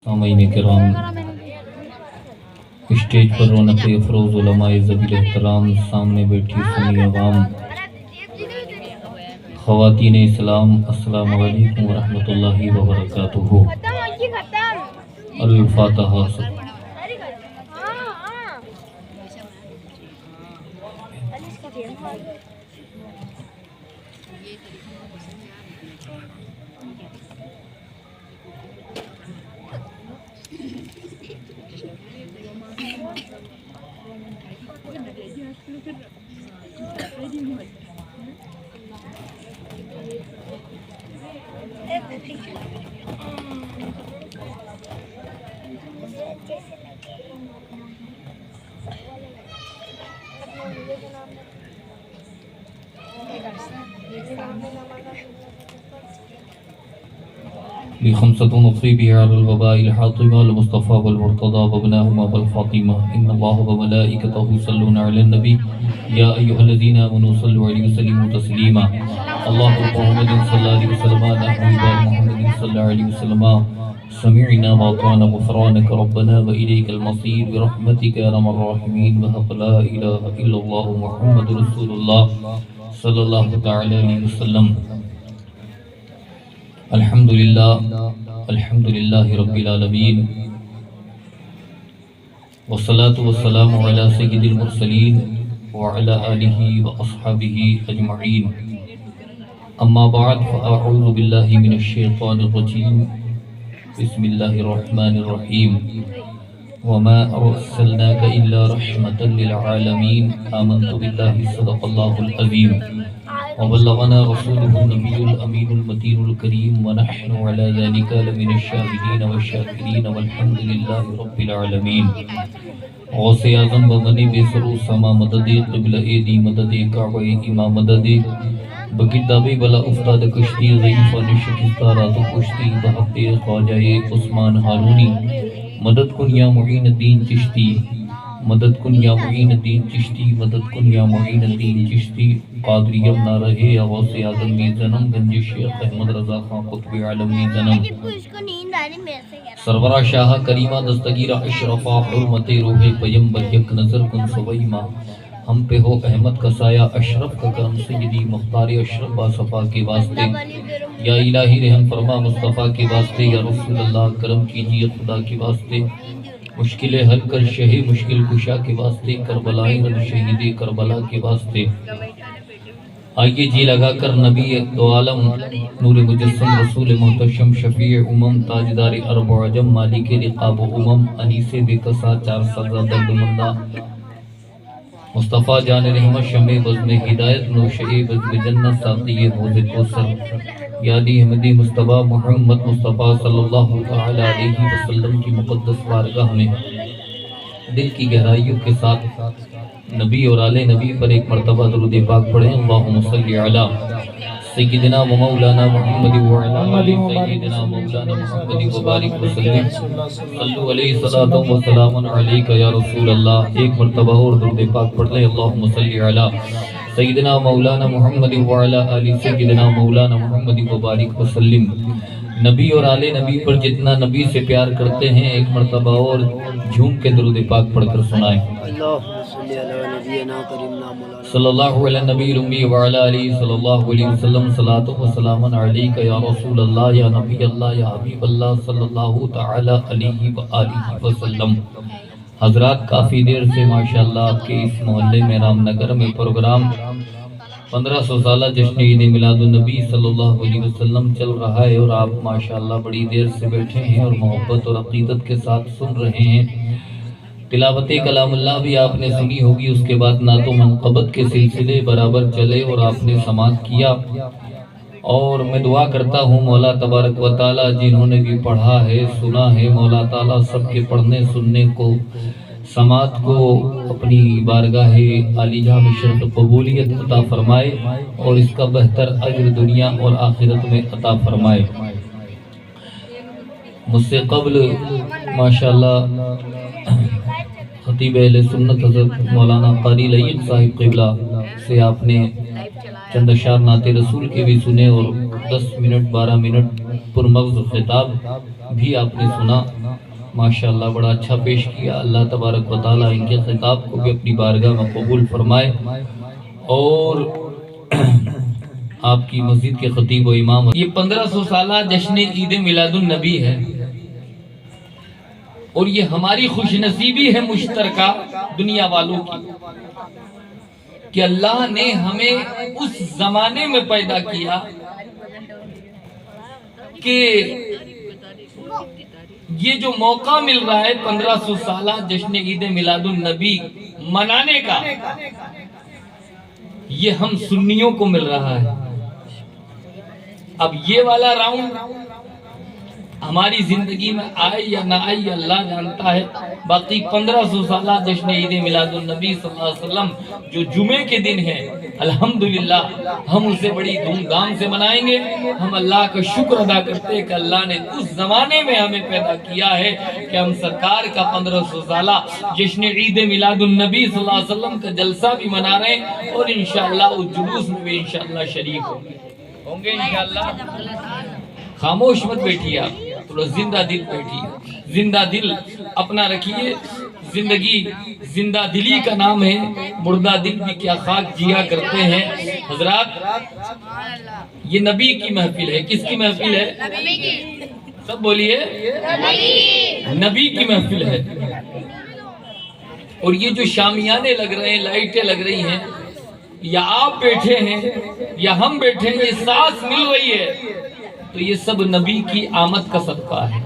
سامعین کرام، اسٹیج پر رونق افروز علماء ذوی احترام، سامنے بیٹھی سنی عوام، خواتین اسلام، السلام علیکم ورحمۃ اللہ وبرکاتہ۔ الفاتحہ۔ بخمسة نصيب على الوباء الحاطمة المصطفى والمرتضى وابناهما والفاطمة إن الله وملائكته يصلون على النبي يا أيها الذين آمنوا صلوا عليه وسلموا تسليما اللهم محمد صلى الله عليه وسلم نحن محمد صلى الله عليه وسلم سمعنا وأطعنا غفرانك ربنا وإليك المصير برحمتك يا أرحم الراحمين وحق لا إله إلا الله محمد رسول الله صلى الله تعالى عليه وسلم۔ الحمدللہ رب العالمین، والصلاة والسلام علی سید المرسلین وعلی آلہ واصحابہ اجمعین، اما بعد فاعوذ باللہ من الشیطان الرجیم، بسم اللہ الرحمن الرحیم، وما ارسلناک الا رحمة للعالمین، آمنت باللہ صدق اللہ العظیم، وبلغنا رسوله النبي الأمين المتين الكريم، ونحن على ذلك لمن الشاهدين والشاكرين والحمد لله رب العالمين۔ غوث اعظم بمنی بے سرو سما مدد قبلہ دی مدد کعبہ امام مدد بکتابی بلا افتاد کشتی ضعیف نشکستہ رات و کشتی بحق خواجہ عثمان ہارونی، مدد کن یا معین الدین چشتی، مدد کن یا معین الدین چشتی، مدد کن یا معین الدین چشتی، قادریم نہ رہے غوث اعظم میں جنم، گنج شیخ احمد رضا خان قطب عالم میں جنم، سرورہ شاہ کریمہ دستگیرہ اشرفہ حرمت روح پیمبر یک نظر کن سویمہ، ہم پہ ہو احمد کا سایہ اشرف کا کرم سیدی مختار اشرف باصفا کے واسطے، یا الہی رحم فرما مصطفیٰ کے واسطے، یا رسول اللہ کرم کیجیے خدا کے واسطے، مشکل حل کر شہ مشکل کشا کے واسطے، کربلائی رد شہید کربلا کے واسطے، آئیے جی لگا کر نبی دو عالم نور مجسم رسول محتشم شفیع امم تاجدار عرب و عجم مالک رقاب و امم انیس بے کسا چار سزا درد مندہ مصطفیٰ جان رحمت شمع بزم ہدایت نوشئ بزم جنت ساقی حوض کوثر، یادی احمدی مصطفیٰ محمد مصطفیٰ صلی اللہ علیہ وسلم کی مقدس بارگاہ میں دل کی گہرائیوں کے ساتھ نبی اور آل نبی پر ایک مرتبہ درود پاک پڑھیں۔ اللہم صلی علی سیدنا و مولانا محمد وعلا علی سیدنا مولانا محمد وبارک وسلم، صلو علیہ الصلاۃ والسلام علیک یا رسول اللہ۔ ایک مرتبہ اور درود پاک پڑھ لیں۔ اللہم صلی علی سیدنا مولانا محمد وعلا علی سیدنا مولانا محمد وبارک وسلم۔ نبی اور آل نبی پر جتنا نبی سے پیار کرتے ہیں ایک مرتبہ اور جھوم کے درود پاک پڑھ کر سنائیں۔ صلی اللہ علیہ نبی الامی وعلا علیہ صلی اللہ علیہ وسلم، صلاۃ و سلام علیک یا رسول اللہ یا نبی اللہ یا حبیب اللہ صلی اللہ تعالی علیہ وآلہ وسلم۔ حضرات، کافی دیر سے ماشاءاللہ آپ کے اس محلے میں رام نگر میں پروگرام 1500 سالہ جشن عید میلاد النبی صلی اللہ علیہ وسلم چل رہا ہے، اور آپ ماشاءاللہ بڑی دیر سے بیٹھے ہیں اور محبت اور عقیدت کے ساتھ سن رہے ہیں۔ تلاوت کلام اللہ بھی آپ نے سنی ہوگی، اس کے بعد نعت و منقبت کے سلسلے برابر چلے اور آپ نے سماعت کیا، اور میں دعا کرتا ہوں مولا تبارک و تعالی جنہوں نے بھی پڑھا ہے سنا ہے، مولا تعالی سب کے پڑھنے سننے کو سماعت کو اپنی بارگاہ عالیہ میں شرط قبولیت عطا فرمائے، اور اس کا بہتر اجر دنیا اور آخرت میں عطا فرمائے۔ مجھ سے قبل ماشاءاللہ خطیب اہل سنت حضرت مولانا قاری لعیق صاحب قبلہ سے آپ نے چند اشعار نعت رسول کے بھی سنے، اور 10 منٹ 12 منٹ پرمغز خطاب بھی آپ نے سنا۔ ماشاءاللہ بڑا اچھا پیش کیا. اللہ تبارک و تعالیٰ ان کے خطاب کو بھی اپنی بارگاہ میں قبول فرمائے اور آپ کی مسجد کے خطیب و امام. یہ 1500 سالہ جشن عید میلاد النبی ہے اور یہ ہماری خوش نصیبی ہے مشترکہ دنیا والوں کی کہ اللہ نے ہمیں اس زمانے میں پیدا کیا کہ یہ جو موقع مل رہا ہے 1500 سالہ جشن عید میلاد النبی منانے کا، یہ ہم سنیوں کو مل رہا ہے. اب یہ والا راؤنڈ ہماری زندگی میں آئے یا نہ آئے یہ اللہ جانتا ہے. باقی 1500 سالہ جشن عید میلاد النبی صلی اللہ علیہ وسلم جو جمعے کے دن ہے الحمدللہ ہم اسے بڑی دھوم دھام سے منائیں گے. ہم اللہ کا شکر ادا کرتے ہیں کہ اللہ نے اس زمانے میں ہمیں پیدا کیا ہے کہ ہم سرکار کا 1500 سالہ جشن عید میلاد النبی صلی اللہ علیہ وسلم کا جلسہ بھی منا رہے ہیں اور انشاءاللہ اس جلوس میں بھی انشاءاللہ شریک ہوں گے انشاءاللہ. خاموش مت بیٹھیے آپ، تھوڑا زندہ دل بیٹھیے. زندہ دل اپنا رکھیے. زندگی زندہ دلی کا نام ہے، مردہ دل بھی کیا خاک جیا کرتے ہیں. حضرات یہ نبی کی محفل ہے. کس کی محفل ہے؟ سب بولیے نبی کی محفل ہے. اور یہ جو شامیانے لگ رہے ہیں، لائٹیں لگ رہی ہیں، یا آپ بیٹھے ہیں یا ہم بیٹھے ہیں، یہ سانس مل رہی ہے تو یہ سب نبی کی آمد کا صدقہ ہے.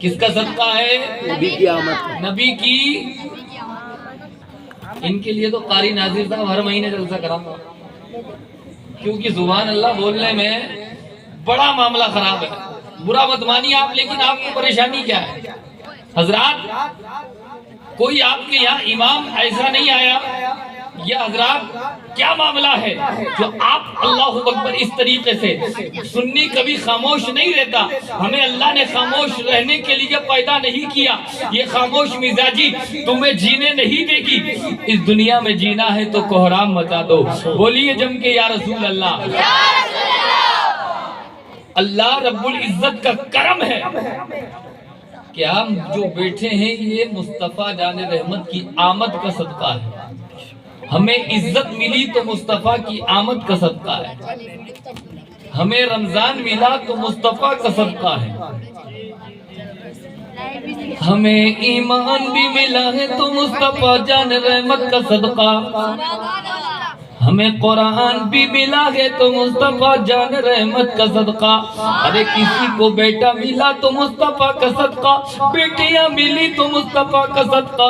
کس کا صدقہ ہے؟ نبی کی آمد. نبی کی. ان کے لیے تو قاری ناظر صاحب ہر مہینے جلسہ کراؤں گا کیونکہ سبحان اللہ بولنے میں بڑا معاملہ خراب ہے. برا مت مانی آپ، لیکن آپ کو پریشانی کیا ہے؟ حضرات کوئی آپ کے یہاں امام ایسا نہیں آیا یا حضرات کیا معاملہ ہے جو آپ اللہ اکبر اس طریقے سے؟ سنی کبھی خاموش نہیں رہتا. ہمیں اللہ نے خاموش رہنے کے لیے پیدا نہیں کیا. یہ خاموش مزاجی تمہیں جینے نہیں دے گی. اس دنیا میں جینا ہے تو کوہرام مچا دو. بولیے جم کے یا رسول اللہ. اللہ رب العزت کا کرم ہے کہ ہم جو بیٹھے ہیں یہ مصطفیٰ جان رحمت کی آمد کا صدقہ ہے. ہمیں عزت ملی تو مصطفیٰ کی آمد کا صدقہ ہے. ہمیں رمضان ملا تو مصطفیٰ کا صدقہ ہے. ہمیں ایمان بھی ملا ہے تو مصطفیٰ جان رحمت کا صدقہ. ہمیں قرآن بھی ملا ہے تو مصطفیٰ جان رحمت کا صدقہ. ارے کسی کو بیٹا ملا تو مصطفیٰ کا صدقہ، بیٹیاں ملی تو مصطفیٰ کا صدقہ،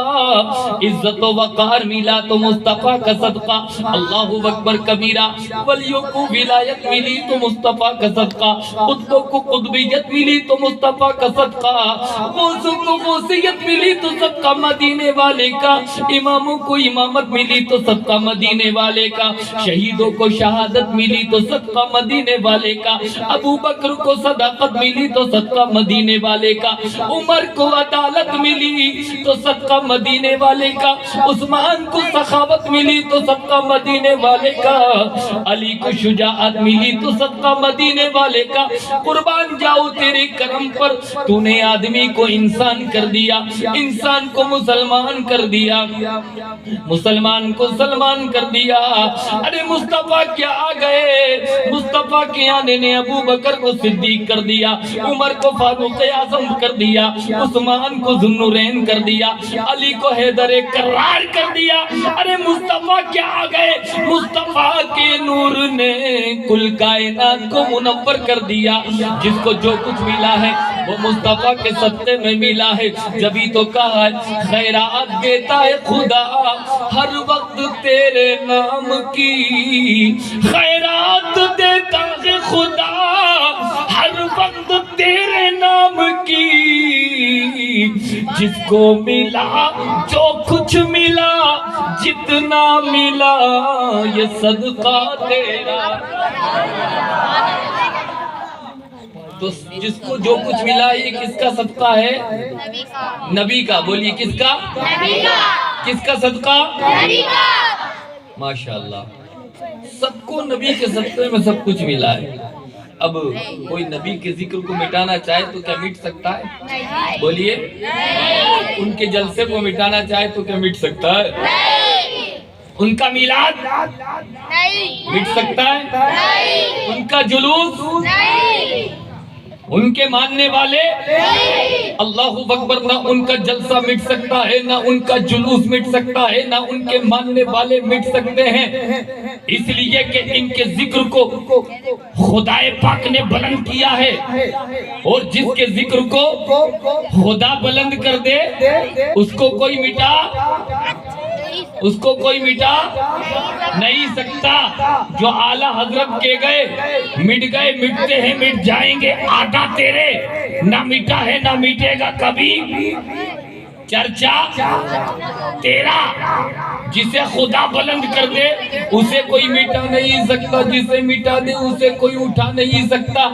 عزت و وقار ملا تو مصطفیٰ کا صدقہ. اللہ اکبر کبیرہ. ولیوں کو ولایت ملی تو مصطفیٰ کا صدقہ، قطبوں کو قطبیت ملی تو مصطفیٰ کا صدقہ، غوثوں کو غوثیت ملی تو صدقہ مدینے والے کا، اماموں کو امامت ملی تو صدقہ مدینے والے کا، شہیدوں کو شہادت ملی تو صدقہ مدینے والے کا، ابو بکر کو صداقت ملی تو صدقہ مدینے والے کا، عمر کو عدالت ملی تو صدقہ مدینے والے کا، عثمان کو سخاوت ملی تو صدقہ مدینے والے کا، علی کو شجاعت ملی تو صدقہ مدینے والے کا. قربان جاؤ تیرے کرم پر، تو نے آدمی کو انسان کر دیا، انسان کو مسلمان کر دیا، مسلمان کو سلمان کر دیا. ارے مصطفیٰ کیا آ گئے. مصطفیٰ کے آنے نے ابو بکر کو صدیق کر دیا، عمر کو فاروق اعظم کر دیا، عثمان کو ذوالنورین کر دیا، علی کو حیدر کرار کر دیا. ارے مصطفیٰ کیا آ گئے. مصطفیٰ کے نور نے کل کائنات کو منور کر دیا. جس کو جو کچھ ملا ہے وہ مصطفیٰ کے صدقے میں ملا ہے. جبھی تو کہا ہے خیرات دیتا ہے خدا ہر وقت تیرے نام کی، خیرات دیتا ہے خدا ہر وقت تیرے نام کی. جس کو ملا جو کچھ ملا جتنا ملا یہ صدقہ تیرا. تو جس کو جو کچھ ملا یہ کس کا صدقہ ہے؟ نبی کا. بولیے کس کا؟ نبی کا. کس کا صدقہ؟ نبی کا. ماشاءاللہ سب کو نبی کے صدقے میں سب کچھ ملا ہے. اب کوئی نبی کے ذکر کو مٹانا چاہے تو کیا مٹ سکتا ہے؟ بولیے، ان کے جلسے کو مٹانا چاہے تو کیا مٹ سکتا ہے؟ ان کا میلاد مٹ سکتا ہے؟ ان کا جلوس، ان کے ماننے والے، اللہ اکبر، نہ ان کا جلسہ مٹ سکتا ہے، نہ ان کا جلوس مٹ سکتا ہے، نہ ان کے ماننے والے مٹ سکتے ہیں، اس لیے کہ ان کے ذکر کو خدائے پاک نے بلند کیا ہے، اور جس کے ذکر کو خدا بلند کر دے اس کو کوئی مٹا نہیں سکتا۔ جو اعلیٰ حضرت کے گئے مٹتے ہیں، مٹ جائیں گے، آدھا تیرے، نہ مٹا ہے نہ مٹے گا کبھی چرچا تیرا۔ جسے خدا بلند کر دے اسے کوئی مٹا نہیں سکتا، جسے مٹا دے اسے کوئی اٹھا نہیں سکتا۔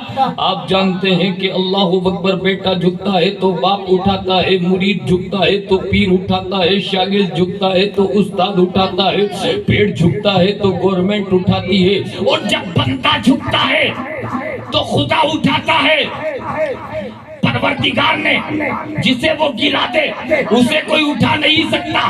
آپ جانتے ہیں کہ اللہ اکبر، بیٹا جھکتا ہے تو باپ اٹھاتا ہے، مرید جھکتا ہے تو پیر اٹھاتا ہے، شاگرد جھکتا ہے تو استاد اٹھاتا ہے، پیڑ جھکتا ہے تو گورنمنٹ اٹھاتی ہے، اور جب بندہ جھکتا ہے تو خدا اٹھاتا ہے۔ پروردگار نے جسے وہ گرا دے اسے کوئی اٹھا نہیں سکتا،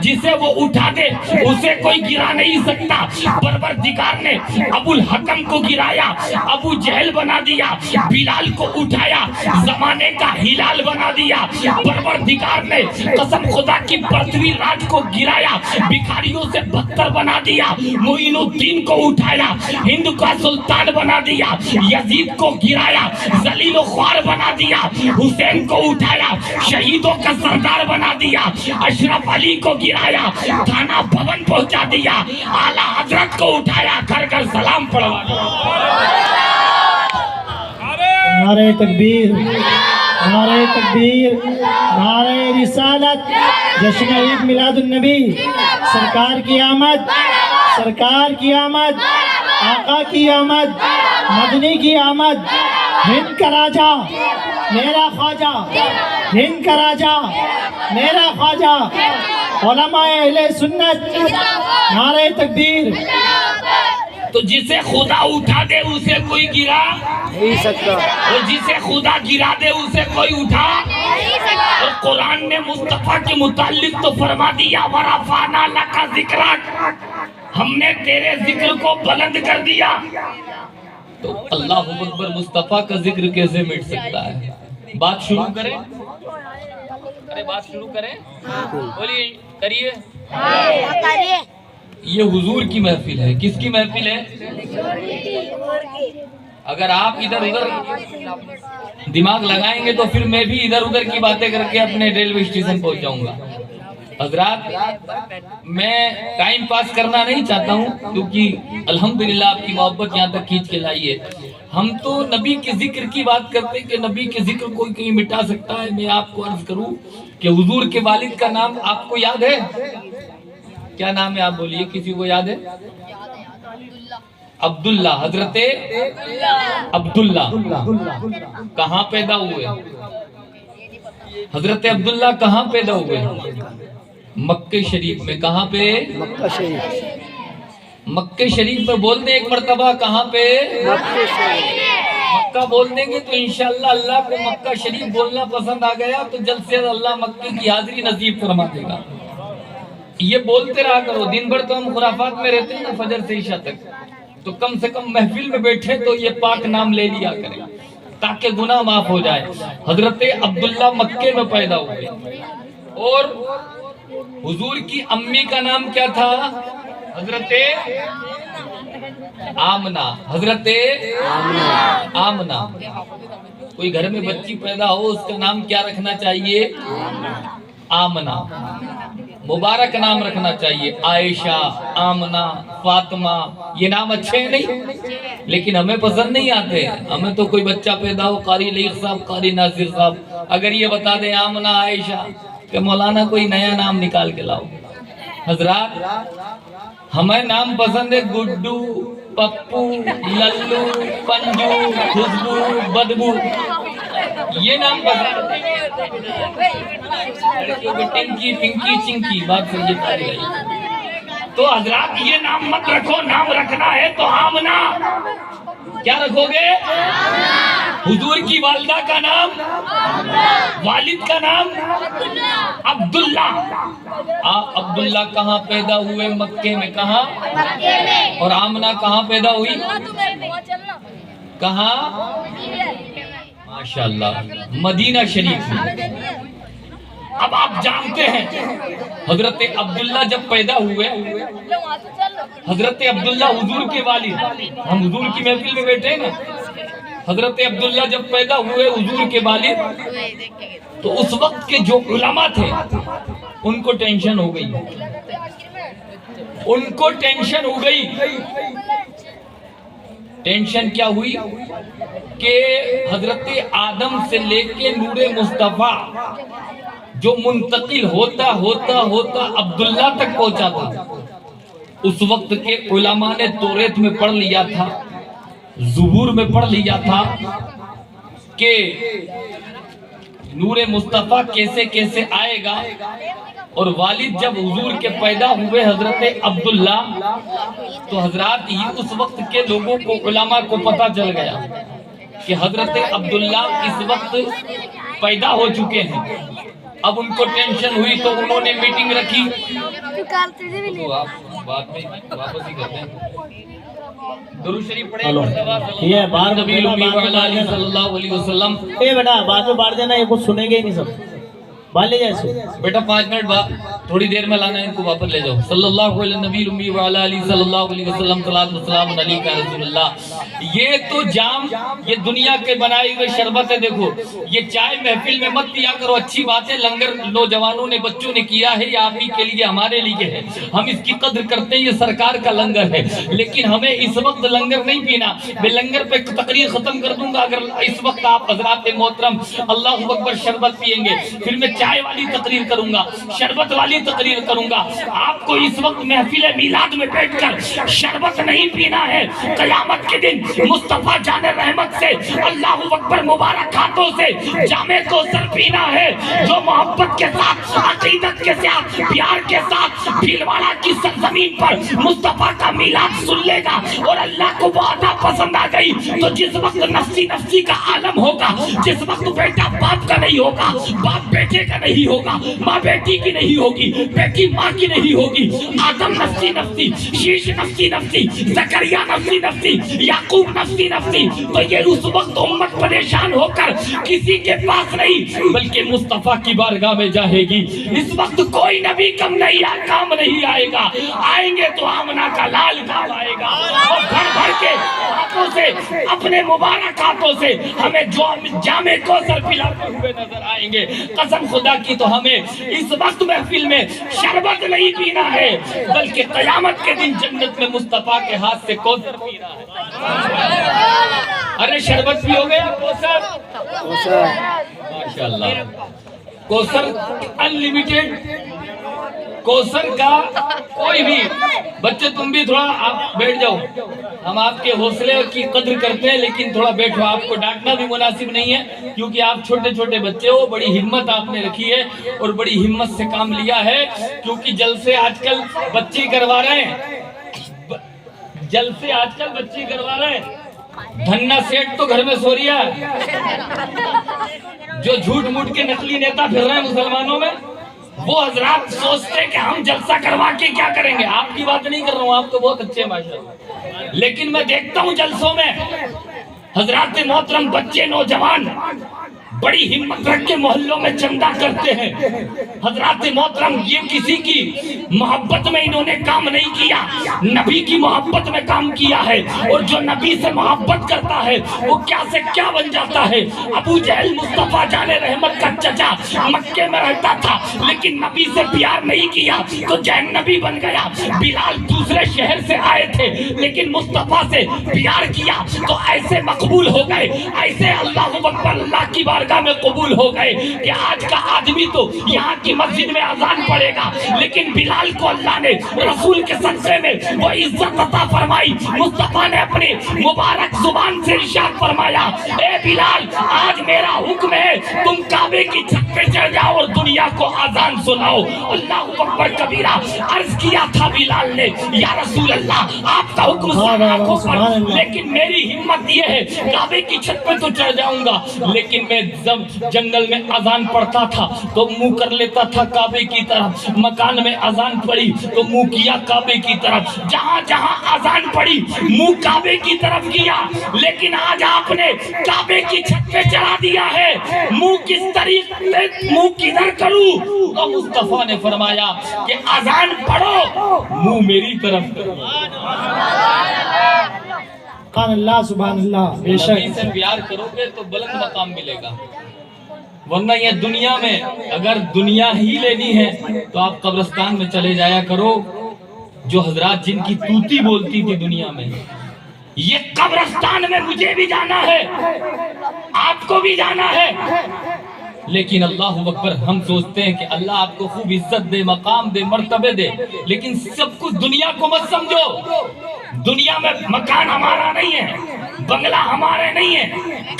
جسے وہ اٹھا دے اسے کوئی گرا نہیں سکتا۔ پروردگار نے ابو الحکم کو گرایا، ابو جہل بنا دیا، بلال کو اٹھایا، زمانے کا ہلال بنا دیا۔ پروردگار نے قسم خدا کی پرتھوی راج کو گرایا، بھکاریوں سے بدتر بنا دیا۔ معین الدین کو اٹھایا، ہند کا سلطان بنا دیا۔ یزید کو گرایا، ذلیل و خوار بنا دیا۔ حسین کو اٹھایا، شہیدوں کا سردار بنا دیا۔ اشرف علی کو گرایا، تھانہ بھون پہنچا دیا۔ اعلیٰ حضرت کو اٹھایا، گھر گھر سلام پڑھوا دیا۔ نعرہ تکبیر، نعرہ تکبیر، نعرہ رسالت، جشن عید میلاد النبی، سرکار کی آمد، سرکار کی آمد، آقا کی آمد، مدنی کی آمد۔ ہند کا راجہ میرا خواجہ، ہند کا راجہ میرا خواجہ، علماء اہل سنت، نعرہ تکبیر۔ تو جسے خدا اٹھا دے اسے کوئی گرا نہیں سکتا، اور جسے خدا گرا دے اسے کوئی اٹھا نہیں سکتا۔ اور قرآن نے مصطفیٰ کے متعلق تو فرما دیا، وَرَفَعْنَا لَكَ ذِكْرَكَ، ہم نے تیرے ذکر کو بلند کر دیا۔ تو اللہ اکبر، مصطفیٰ کا ذکر کیسے مٹ سکتا ہے؟ بات شروع کریں؟ ارے بات شروع کریں؟ بولیے، کریے۔ یہ حضور کی محفل ہے۔ کس کی محفل ہے؟ اگر آپ ادھر ادھر دماغ لگائیں گے تو پھر میں بھی ادھر ادھر کی باتیں کر کے اپنے ریلوے اسٹیشن پہنچ جاؤں گا۔ حضرات، میں ٹائم پاس کرنا نہیں چاہتا ہوں، کیونکہ الحمدللہ آپ کی محبت یہاں تک کھینچ کے لائی ہے۔ ہم تو نبی کے ذکر کی بات کرتے ہیں کہ نبی کے ذکر کوئی کہیں مٹا سکتا ہے۔ میں آپ کو عرض کروں کہ حضور کے والد کا نام آپ کو یاد ہے؟ کیا نام ہے؟ آپ بولیے، کسی کو یاد ہے؟ عبداللہ، حضرت عبداللہ کہاں پیدا ہوئے؟ حضرت عبداللہ کہاں پیدا ہوئے؟ مکہ شریف میں۔ کہاں پہ؟ مکہ شریف۔ مکہ شریف میں بول دیں ایک مرتبہ، کہاں پہ؟ مکہ شریف۔ مکہ بول دیں گے تو انشاءاللہ اللہ کو مکہ شریف بولنا پسند آ گیا تو جلد سے اللہ مکہ کی حاضری نصیب فرما دے گا۔ یہ بولتے رہا کرو، دن بھر تو ہم خرافات میں رہتے ہیں نا، فجر سے عشاء تک، تو کم سے کم محفل میں بیٹھے تو یہ پاک نام لے لیا کریں تاکہ گناہ معاف ہو جائے۔ حضرت عبداللہ مکے میں پیدا ہوئے، اور حضور کی امی کا نام کیا تھا؟ حضرت آمنہ۔ حضرت آمنہ۔ کوئی گھر میں بچی پیدا ہو اس کا نام کیا رکھنا چاہیے؟ آمنہ۔ مبارک نام رکھنا چاہیے، عائشہ، آمنہ، فاطمہ۔ یہ نام اچھے ہیں نہیں؟ لیکن ہمیں پسند نہیں آتے۔ ہمیں تو کوئی بچہ پیدا ہو، قاری لیق صاحب، قاری ناصر صاحب، اگر یہ بتا دیں آمنہ، عائشہ، کہ مولانا کوئی نیا نام نکال کے لاؤ۔ حضرات، ہمیں نام پسند ہے گڈو، پپو، للو، پنجو، خوشبو، بدبو، یہ نام پسند ہے۔ ٹنکی، پنکی، چنکی، بات سمجھے تاری رہی۔ تو حضرات، یہ نام مت رکھو، نام رکھنا ہے تو آمنہ۔ کیا رکھو گے؟ حضور کی والدہ کا نام، والد کا نام عبداللہ۔ عبداللہ کہاں پیدا ہوئے؟ مکے میں۔ کہاں؟ اور آمنہ کہاں پیدا ہوئی؟ کہاں؟ ماشاءاللہ، مدینہ شریف میں۔ اب آپ جانتے ہیں حضرت عبداللہ جب پیدا ہوئے، حضرت عبداللہ حضور کے والد، ہم حضور کی محفل میں بیٹھے ہیں نا، حضرت عبداللہ جب پیدا ہوئے حضور کے والد، تو اس وقت کے جو علماء تھے ان کو ٹینشن ہو گئی، ان کو ٹینشن ہو گئی۔ ٹینشن کیا ہوئی کہ حضرت آدم سے لے کے نور مصطفیٰ جو منتقل ہوتا ہوتا ہوتا عبداللہ تک پہنچا تھا، اس وقت کے علماء نے توریت میں پڑھ لیا تھا، زبور میں پڑھ لیا تھا کہ نور مصطفیٰ کیسے کیسے آئے گا۔ اور والد جب حضور کے پیدا ہوئے حضرت عبداللہ، تو حضرات یہ اس وقت کے لوگوں کو، علماء کو پتہ چل گیا کہ حضرت عبداللہ اس وقت پیدا ہو چکے ہیں۔ اب ان کو ٹینشن ہوئی تو انہوں نے میٹنگ رکھی۔ تو آپ بعد میں واپس ہی کرتے ہیں، درود شریف پڑھیں۔ یہ بار نبی امی وعلی علیہ صلی اللہ علیہ وسلم۔ اے بیٹا بعد میں بار دینا، یہ کچھ سنیں گے ہی نہیں سب، بال لے جائے۔ بیٹا 5 منٹ بعد تھوڑی دیر میں لانا ہے، ان کو واپس لے جاؤ۔ صلی اللہ علیہ نبی امی وعلی علیہ صلی اللہ علیہ وسلم، صلاۃ والسلام علیک یا رسول اللہ۔ یہ تو جام، یہ دنیا کے بنائی ہوئے شربت ہے۔ دیکھو یہ چائے محفل میں مت پیا کرو، اچھی بات ہے، لنگر نوجوانوں نے، بچوں نے کیا ہے، یہ آپ ہی کے لیے، ہمارے لیے ہے، ہم اس کی قدر کرتے ہیں، یہ سرکار کا لنگر ہے۔ لیکن ہمیں اس وقت لنگر نہیں پینا۔ میں لنگر پہ تقریر ختم کر دوں گا اگر اس وقت آپ حضرات محترم اللہ اکبر شربت پیئیں گے، پھر میں چائے والی تقریر کروں گا، شربت والی تقریر کروں گا۔ آپ کو اس وقت محفل میلاد میں بیٹھ کر شربت نہیں پینا ہے، قیامت کے دن مصطفیٰ جان رحمت سے، اللہ اکبر مبارک ہاتھوں سے جامع کوثر پینا ہے، جو محبت کے ساتھ، عقیدت کے ساتھ، پیار کے ساتھ بھیلواڑہ کی سرزمین پر مصطفیٰ کا میلاد سن لے گا اور اللہ کو وہ عطا پسند آ گئی، تو جس وقت نفسی نفسی کا عالم ہوگا، جس وقت بیٹا باپ کا نہیں ہوگا، باپ بیٹے کا نہیں ہوگا، ماں بیٹی کی نہیں ہوگی، بیٹی ماں کی نہیں ہوگی، آدم نفسی نفسی، شیش نفسی نفسی، زکریا نفسی نفسی، یعقوب نفسی نفسی، تو یہ اس وقت امت پریشان ہو کر کسی کے پاس نہیں بلکہ مصطفیٰ کی بارگاہ میں جائے گی۔ اس وقت کوئی نبی کم نہیں کام نہیں آئے گا، آئیں گے تو آمنہ کا لال کام آئے گا، اور بھر بھر کے ہاتھوں سے، اپنے مبارک ہاتھوں سے ہمیں جامع کوثر پلاتے ہوئے نظر آئیں گے۔ قسم خدا کی تو ہمیں اس وقت محفل میں شربت نہیں پینا ہے بلکہ قیامت کے دن جنت میں مصطفیٰ کے ہاتھ سے کوثر پینا ہے۔ ارے شربت پیو گے کوثر؟ ماشاءاللہ، کوثر انلیمیٹڈ، کوثر کا کوئی بھی بچے، تم بھی تھوڑا آپ بیٹھ جاؤ، ہم آپ کے حوصلے کی قدر کرتے ہیں لیکن تھوڑا بیٹھو، آپ کو ڈانٹنا بھی مناسب نہیں ہے کیونکہ آپ چھوٹے چھوٹے بچے ہو، بڑی ہمت آپ نے رکھی ہے اور بڑی ہمت سے کام لیا ہے، کیونکہ جلسے آج کل بچے کروا رہے ہیں، جلسے آج کل بچے کروا رہے ہیں، دھنا سیٹ تو گھر میں سو رہا ہے، جو جھوٹ موٹ کے نقلی نیتا پھر رہے ہیں مسلمانوں میں، وہ حضرات سوچتے کہ ہم جلسہ کروا کے کیا کریں گے۔ آپ کی بات نہیں کر رہا ہوں، آپ تو بہت اچھے ماشاءاللہ، لیکن میں دیکھتا ہوں جلسوں میں حضرات محترم بچے نوجوان بڑی ہمت رکھ کے محلوں میں چندہ کرتے ہیں۔ حضرات محترم یہ کسی کی محبت میں انہوں نے کام نہیں کیا، نبی کی محبت میں کام کیا ہے، اور جو نبی سے محبت کرتا ہے وہ کیا سے کیا بن جاتا ہے۔ ابو جہل مصطفیٰ جان رحمت کا چچا مکے میں رہتا تھا لیکن نبی سے پیار نہیں کیا تو جہنمی بن گیا۔ بلال دوسرے شہر سے آئے تھے لیکن مصطفیٰ سے پیار کیا تو ایسے مقبول ہو گئے، ایسے اللہ اکبر اللہ کی بارگاہ میں قبول ہو گئے کہ آج کا آدمی تو یہاں کی مسجد میں اذان پڑھے گا لیکن بلال کو اللہ نے رسول کے صدقے میں وہ عزت عطا فرمائی۔ مصطفیٰ نے اپنی مبارک زبان سے ارشاد فرمایا، اے بلال آج میرا حکم ہے تم کعبے کی چھت پہ چڑھ جاؤ اور دنیا انبیاء کو آزان سناؤ۔ اللہ اکبر کبیرہ۔ عرض کیا تھا بلال نے یا رسول اللہ آپ کا حکم سن آنکھوں پر، لیکن میری ہمت یہ ہے کعبے کی چھت پہ تو چڑھ جاؤں گا، لیکن میں جنگل میں اذان پڑھتا تھا تو منہ کر لیتا تھا کعبے کی طرف، مکان میں اذان پڑھی تو منہ کیا کعبے کی طرف، جہاں جہاں اذان پڑھی منہ کعبے کی طرف کیا۔ لیکن آج آپ نے کعبے کی چھت پہ چڑھا دیا ہے، منہ کس طریقے منہ کدھر کروں؟ تو مصطفیٰ نے فرمایا کہ اذان پڑھو منہ میری طرف کرو۔ سبحان اللہ سبحان اللہ، بے شک نبی سے پیار کرو گے تو بلند مقام ملے گا، ورنہ یہ دنیا میں اگر دنیا ہی لینی ہے تو آپ قبرستان میں چلے جایا کرو۔ جو حضرات جن کی توتی بولتی تھی دنیا میں، یہ قبرستان میں مجھے بھی جانا ہے، آپ کو بھی جانا ہے، لیکن اللہ اکبر ہم سوچتے ہیں کہ اللہ آپ کو خوب عزت دے، مقام دے، مرتبے دے، لیکن سب کچھ دنیا کو مت سمجھو۔ دنیا میں مکان ہمارا نہیں ہے، بنگلہ ہمارے نہیں ہے،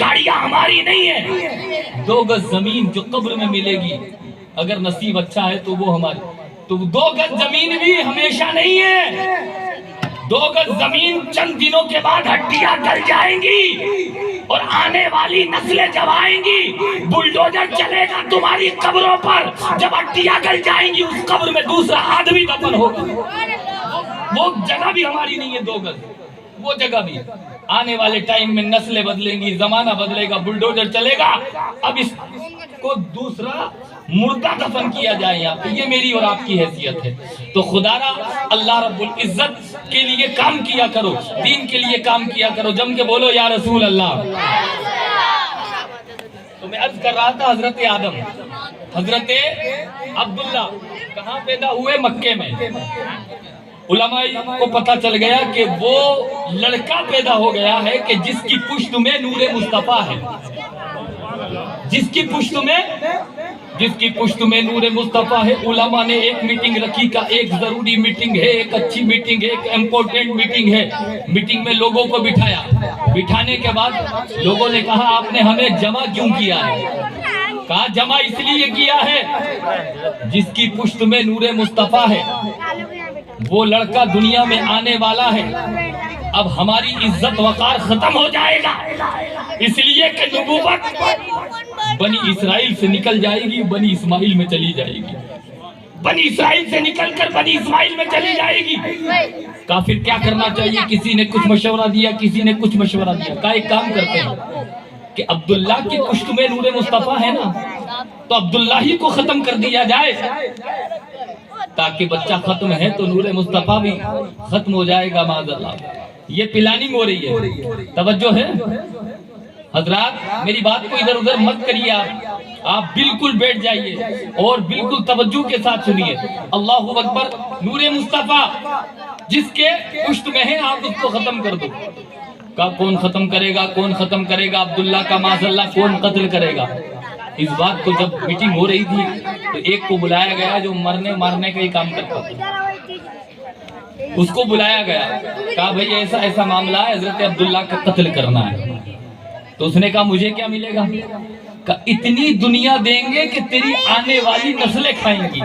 گاڑیاں ہماری نہیں ہے۔ 2 گز زمین جو قبر میں ملے گی اگر نصیب اچھا ہے تو وہ ہماری، تو 2 گز زمین بھی ہمیشہ نہیں ہے۔ 2 گز زمین چند دنوں کے بعد ہڈیاں گل جائیں گی اور آنے والی نسلیں جب آئیں گی بلڈوزر چلے گا تمہاری قبروں پر، جب ہڈیاں گل جائیں گی اس قبر میں دوسرا آدمی دفن ہوگا۔ وہ جگہ بھی ہماری نہیں ہے 2 گز، وہ جگہ بھی آنے والے ٹائم میں نسلیں بدلیں گی، زمانہ بدلے گا، بلڈوزر چلے گا، اب اس کو دوسرا مردہ دفن کیا جائے یہاں پہ۔ یہ میری اور آپ کی حیثیت ہے۔ تو خدا را اللہ رب العزت کے لیے کام کیا کرو، دین کے لیے کام کیا کرو، جم کے بولو یا رسول اللہ۔ تو میں عرض کر رہا تھا حضرت آدم، حضرت عبداللہ کہاں پیدا ہوئے؟ مکے میں۔ علماء کو پتہ چل گیا کہ وہ لڑکا پیدا ہو گیا ہے کہ جس کی پشت میں نور مصطفیٰ ہے، جس کی پشت میں نور مصطفیٰ ہے۔ علماء نے ایک میٹنگ رکھی کہ ایک ضروری میٹنگ ہے، ایک اچھی میٹنگ ہے، ایک امپورٹنٹ میٹنگ ہے۔ میٹنگ میں لوگوں کو بٹھایا، بٹھانے کے بعد لوگوں نے کہا آپ نے ہمیں جمع کیوں کیا ہے؟ کہا جمع اس لیے کیا ہے جس کی پشت میں نور مصطفیٰ ہے، وہ لڑکا دنیا میں آنے والا ہے، اب ہماری عزت وقار ختم ہو جائے گا، اس لیے کہ نبوت بنی اسرائیل سے نکل جائے گی، بنی اسماعیل میں چلی جائے گی، بنی اسرائیل سے نکل کر بنی اسماعیل میں چلی جائے گی۔ کہا پھر کیا کرنا چاہیے؟ کسی نے کچھ مشورہ دیا، کسی نے کچھ مشورہ دیا۔ کہا ایک کام کرتے ہیں کہ عبداللہ کی پشت میں نور مصطفیٰ ہے نا، تو عبداللہ ہی کو ختم کر دیا جائے، تاکہ بچہ ختم ہے تو نور مصطفیٰ بھی ختم ہو جائے گا معاذ اللہ۔ یہ پلاننگ ہو رہی ہے، توجہ ہے حضرات، میری بات کو ادھر ادھر مت کریے، آپ بالکل بیٹھ جائیے اور بالکل توجہ کے ساتھ سنیے۔ اللہ اکبر، نور مصطفیٰ جس کے پشت میں ہے آپ اس کو ختم کر دو۔ کہا کون ختم کرے گا؟ کون ختم کرے گا؟ عبداللہ کا معاذ اللہ کون قتل کرے گا؟ اس بات کو جب میٹنگ ہو رہی تھی تو ایک کو بلایا گیا جو مارنے کا ہی کام کرتا تھا، اس کو بلایا گیا، کہا بھئی ایسا ایسا معاملہ ہے، حضرت عبداللہ کا قتل کرنا ہے۔ تو اس نے کہا مجھے کیا ملے گا؟ کہا اتنی دنیا دیں گے کہ تیری آنے والی نسلیں کھائیں گی،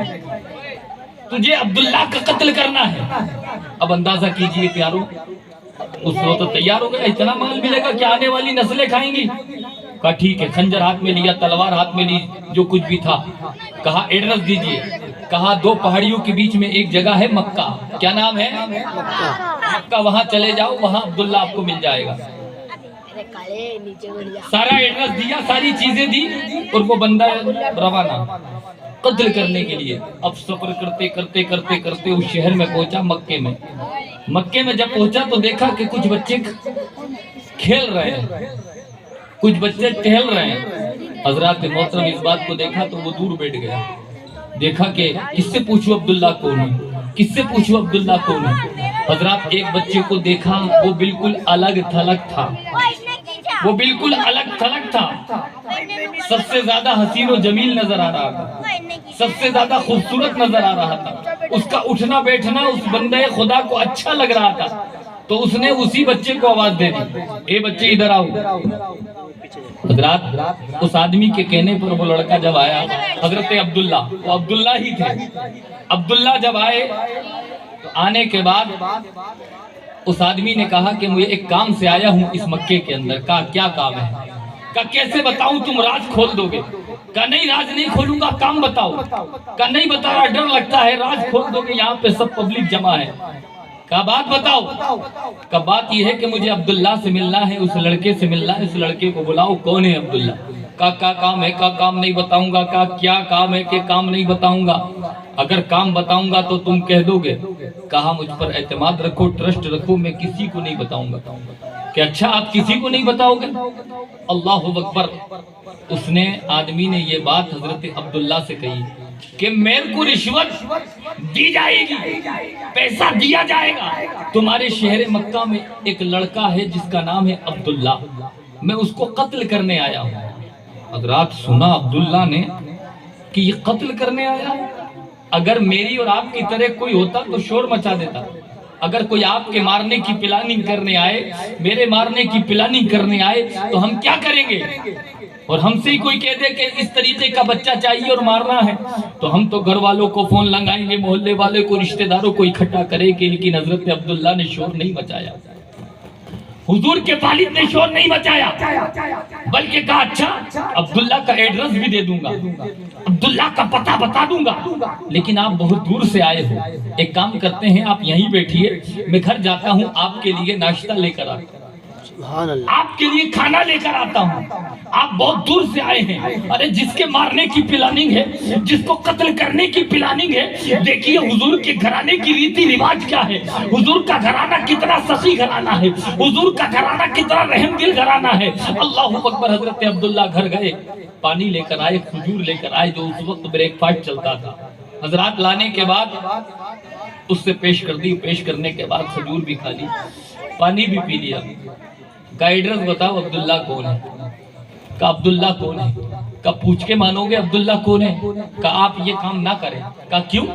تجھے عبداللہ کا قتل کرنا ہے۔ اب اندازہ کیجئے پیارو، اس وقت تیار ہو گیا، اتنا مال ملے گا کہ آنے والی نسلیں کھائیں گی۔ کہا ٹھیک ہے، خنجر ہاتھ میں لیا، تلوار ہاتھ میں لی، جو کچھ بھی تھا۔ کہا ایڈریس دیجئے۔ کہا 2 پہاڑیوں کے بیچ میں ایک جگہ ہے مکہ، کیا نام ہے؟ مکہ، وہاں چلے جاؤ، وہاں عبداللہ آپ کو مل جائے گا۔ سارا ایڈریس دیا، ساری چیزیں دی، اور وہ بندہ روانہ قتل کرنے کے لیے۔ اب سفر کرتے کرتے کرتے کرتے اس شہر میں پہنچا، مکے میں۔ مکے میں جب پہنچا تو دیکھا کہ کچھ بچے کھیل رہے ہیں، کچھ بچے ٹہل رہے ہیں۔ حضرات محترم اس بات کو دیکھا تو وہ دور بیٹھ گیا، دیکھا کہ کس سے پوچھو عبداللہ کون ہے، کس سے پوچھو عبداللہ کون ہے۔ حضرات ایک بچے کو دیکھا، وہ بالکل الگ تھلگ تھا، وہ بالکل الگ تھلگ تھا، سب سے زیادہ حسین و جمیل نظر آ رہا تھا، سب سے زیادہ خوبصورت نظر آ رہا تھا، اس کا اٹھنا بیٹھنا اس بندے خدا کو اچھا لگ رہا تھا۔ تو اس نے اسی بچے کو آواز دے دی، اے بچے ادھر آؤ۔ حضرات اس آدمی کے کہنے پر وہ لڑکا جب آیا، حضرت عبداللہ، وہ عبداللہ ہی تھے، عبداللہ جب آئے تو آنے کے بعد اس آدمی نے کہا کہ مجھے ایک کام سے آیا ہوں اس مکے کے اندر۔ کہا کیا کام ہے؟ کہا کیسے بتاؤں، تم راز کھول دو گے؟ کہا نہیں راز نہیں کھولوں گا، کام بتاؤ۔ کہا نہیں بتا رہا، ڈر لگتا ہے، راز کھول دو گے یہاں پہ سب پبلک جمع ہے۔ کہا بات بتاؤ۔ کہا بات یہ ہے کہ مجھے عبداللہ سے ملنا ہے، اس لڑکے سے ملنا ہے، اس لڑکے کو بلاؤ۔ کون ہے عبداللہ؟ کہا کیا کام ہے؟ کہا کام نہیں بتاؤں گا۔ کہا کیا کام ہے کہ کام نہیں بتاؤں گا؟ اگر کام بتاؤں گا تو تم کہہ دو گے؟ کہا مجھ پر اعتماد رکھو، ٹرسٹ رکھو، میں کسی کو نہیں بتاؤں گا۔ کہ اچھا آپ کسی کو نہیں بتاؤ گے؟ اللہ اکبر۔ اس نے آدمی نے یہ بات حضرت عبداللہ سے کہی کہ میرے کو رشوت دی جائے گی، پیسہ دیا جائے گا، تمہارے شہر مکہ میں ایک لڑکا ہے جس کا نام ہے عبداللہ، میں اس کو قتل کرنے آیا ہوں۔ حضرات سنا عبداللہ نے کہ یہ قتل کرنے آیا ہے؟ اگر میری اور آپ کی طرح کوئی ہوتا تو شور مچا دیتا۔ اگر کوئی آپ کے مارنے کی پلاننگ کرنے آئے، میرے مارنے کی پلاننگ کرنے آئے تو ہم کیا کریں گے؟ اور ہم سے ہی کوئی کہہ دے کہ اس طریقے کا بچہ چاہیے اور مارنا ہے تو ہم تو گھر والوں کو فون لگائیں گے، محلے والے کو، رشتہ داروں کو اکٹھا کریں گے۔ لیکن حضرت عبداللہ نے شور نہیں مچایا، حضور کے والد نے شور نہیں مچایا، بلکہ کہا اچھا عبداللہ کا ایڈریس بھی دے دوں گا، عبداللہ کا پتہ بتا دوں گا، لیکن آپ بہت دور سے آئے ہو، ایک کام کرتے ہیں آپ یہیں بیٹھیے، میں گھر جاتا ہوں، آپ کے لیے ناشتہ لے کر آتا ہوں، آپ کے لیے کھانا لے کر آتا ہوں۔ آپ بہت دور سے آئے ہیں، ارے جس کے مارنے کی پلاننگ ہے، جس کو قتل کرنے کی پلاننگ ہے، دیکھیے حضور کے گھرانے کی ریتی رواج کیا ہے، حضور کا گھرانہ کتنا سخی گھرانہ ہے، حضور کا گھرانہ کتنا رحم دل گھرانہ ہے۔ اللہ اکبر۔ حضرت عبداللہ گھر گئے، پانی لے کر آئے، کھجور لے کر آئے، جو اس وقت بریک فاسٹ چلتا تھا۔ حضرات لانے کے بعد اس سے پیش کر دی، پیش کرنے کے بعد کھجور بھی کھا لی، پانی بھی پی لیا۔ کا ایڈریس بتاؤ عبداللہ کون ہے؟ کہ عبداللہ کون ہے؟ کہ پوچھ کے مانو گے عبداللہ کون ہے؟ کہ آپ یہ کام نہ کریں۔ کہ کیوں؟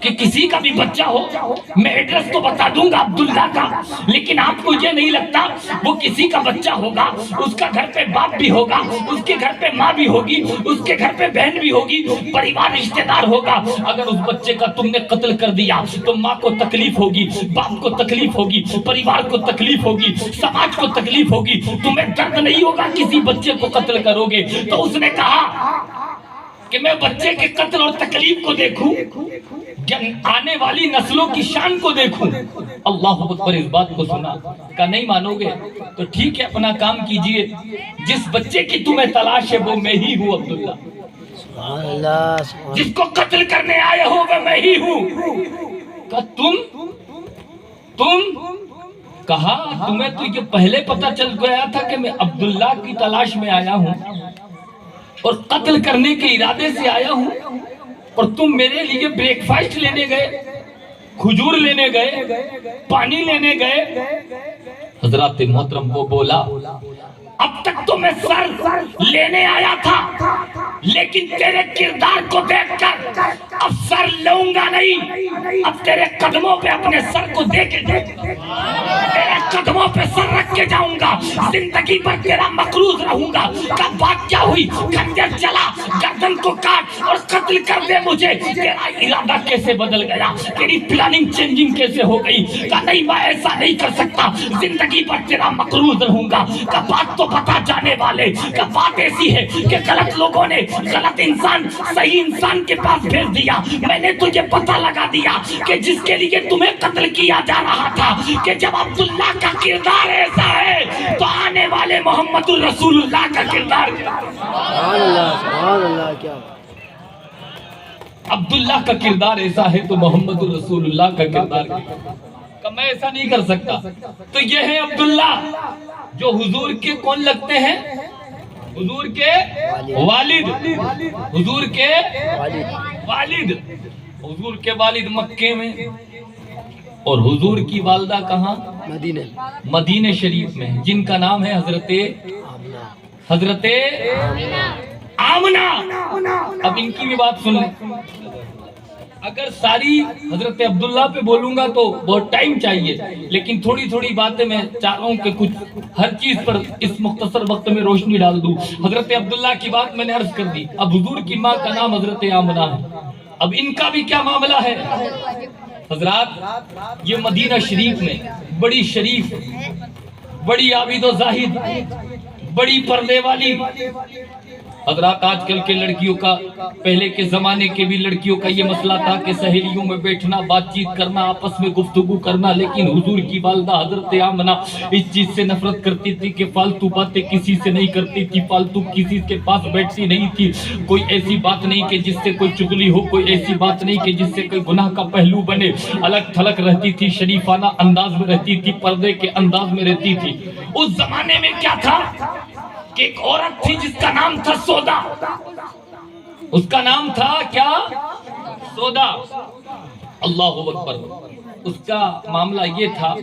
کہ کسی کا بھی بچہ ہو، میں ایڈریس تو بتا دوں گا عبداللہ کا، لیکن آپ کو یہ نہیں لگتا وہ کسی کا بچہ ہوگا، اس کا گھر پہ باپ بھی ہوگا، اس کے گھر پہ ماں بھی ہوگی، اس کے گھر پہ بہن بھی ہوگی، پریوار رشتہ دار ہوگا۔ اگر اس بچے کا تم نے قتل کر دیا تو ماں کو تکلیف ہوگی، باپ کو تکلیف ہوگی، پریوار کو تکلیف ہوگی، سماج کو تکلیف ہوگی، تمہیں درد نہیں ہوگا کسی بچے کو قتل کرو گے۔ تو اس نے کہا کہ میں بچے کے قتل اور تکلیف کو دیکھوں، آنے والی نسلوں کی شان کو دیکھوں۔ اللہ اکبر۔ اس بات کو سنا، کہا نہیں مانو گے تو ٹھیک ہے، اپنا کام کیجئے، جس بچے کی تمہیں تلاش ہے وہ میں ہی ہوں عبداللہ، جس کو قتل کرنے آئے ہو وہ میں ہی ہوں۔ کہا تم کہا تمہیں تو یہ پہلے پتہ چل گیا تھا کہ میں عبداللہ کی تلاش میں آیا ہوں اور قتل کرنے کے ارادے سے آیا ہوں، اور تم میرے لیے بریک فاسٹ لینے گئے، کھجور لینے گئے، پانی لینے گئے۔ حضرات محترم وہ بولا اب تک تو میں سر لینے آیا تھا، لیکن تیرے کردار کو دیکھ کر اب سر لوں گا نہیں، اب تیرے قدموں پہ اپنے سر کو دے کے تیرے قدموں پہ سر رکھ کے جاؤں گا، زندگی پر تیرا مقروض رہوں گا۔ کب بات کیا ہوئی؟ خنجر چلا، گردن کو کاٹ اور قتل کر دے مجھے۔ تیرا ارادہ کیسے بدل گیا؟ تیری پلاننگ چینجنگ کیسے ہو گئی؟ کہا نہیں میں ایسا نہیں کر سکتا، زندگی پر تیرا مقروض رہوں گا۔ کہا بات تو بتا جانے والے، کہ بات ایسی ہے کہ غلط لوگوں نے غلط انسان صحیح انسان کے پاس بھیج دیا، میں نے تجھے پتہ لگا دیا کہ جس کے لیے تمہیں قتل کیا جا رہا تھا، کہ جب عبداللہ کا کردار ایسا ہے تو آنے والے محمد الرسول اللہ کا کردار سبحان اللہ کیا عبداللہ کا کردار ایسا ہے تو محمد الرسول اللہ کا کردار کہ میں ایسا نہیں کر سکتا۔ تو یہ ہے عبداللہ جو حضور کے کون لگتے ہیں؟ حضور کے والد، حضور کے والد، حضور کے والد مکے میں، اور حضور کی والدہ کہاں؟ مدینہ شریف میں، جن کا نام ہے حضرت آمنہ۔ اب ان کی بھی بات سن لیں۔ اگر ساری حضرت عبداللہ پہ بولوں گا تو بہت ٹائم چاہیے، لیکن تھوڑی تھوڑی باتیں میں چاہ رہا ہوں کہ کچھ ہر چیز پر اس مختصر وقت میں روشنی ڈال دوں۔ حضرت عبداللہ کی بات میں نے عرض کر دی، اب حضور کی ماں کا نام حضرت آمنہ ہے، اب ان کا بھی کیا معاملہ ہے؟ حضرات یہ مدینہ شریف میں بڑی شریف، بڑی عابد و زاہد، بڑی پردے والی حضرات، آج کل کے لڑکیوں کا، پہلے کے زمانے کے بھی لڑکیوں کا یہ مسئلہ تھا کہ سہیلیوں میں بیٹھنا، بات چیت کرنا، آپس میں گفتگو کرنا، لیکن حضور کی والدہ حضرت آمنہ اس چیز سے نفرت کرتی تھی کہ فالتو باتیں کسی سے نہیں کرتی تھی، فالتو کسی کے پاس بیٹھتی نہیں تھی، کوئی ایسی بات نہیں کہ جس سے کوئی چغلی ہو، کوئی ایسی بات نہیں کہ جس سے کوئی گناہ کا پہلو بنے، الگ تھلگ رہتی تھی، شریفانہ انداز میں رہتی تھی، پردے کے انداز میں رہتی تھی۔ اس زمانے میں کیا تھا کہ ایک عورت تھی جس کا نام تھا سودا، اس کا نام تھا کیا؟ سودا۔ اللہ اکبر۔ اس کا معاملہ یہ تھا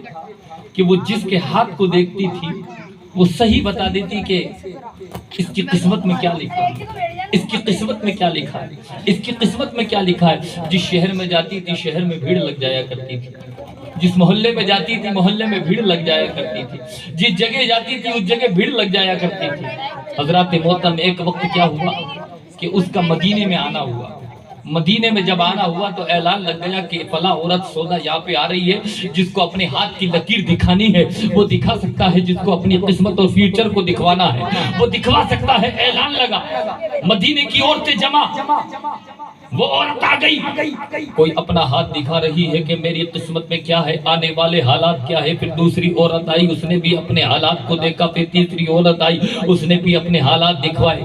کہ وہ جس کے ہاتھ کو دیکھتی تھی وہ صحیح بتا دیتی کہ اس کی قسمت میں کیا لکھا ہے، اس کی قسمت میں کیا لکھا ہے، اس کی قسمت میں کیا لکھا ہے۔ جس شہر میں جاتی تھی شہر میں بھیڑ لگ جایا کرتی تھی، جس محلے میں جاتی تھی محلے میں بھیڑ لگ جایا کرتی تھی، جس جگہ جاتی تھی اس جگہ بھیڑ لگ جایا کرتی تھی۔ حضرات محترم، ایک وقت کیا ہوا کہ اس کا مدینے میں آنا ہوا۔ مدینے میں جب آنا ہوا تو اعلان لگ گیا کہ فلاں عورت سودا یہاں پہ آ رہی ہے، جس کو اپنے ہاتھ کی لکیر دکھانی ہے وہ دکھا سکتا ہے، جس کو اپنی قسمت اور فیوچر کو دکھوانا ہے وہ دکھوا سکتا ہے۔ اعلان لگا، مدینے کی عورتیں جمع، وہ عورت آ گئی، کوئی اپنا ہاتھ دکھا رہی ہے کہ میری قسمت میں کیا ہے، آنے والے حالات کیا ہے۔ پھر دوسری عورت آئی، اس نے بھی اپنے حالات کو دیکھا، پھر تیسری عورت آئی، اس نے بھی اپنے حالات دکھوائے۔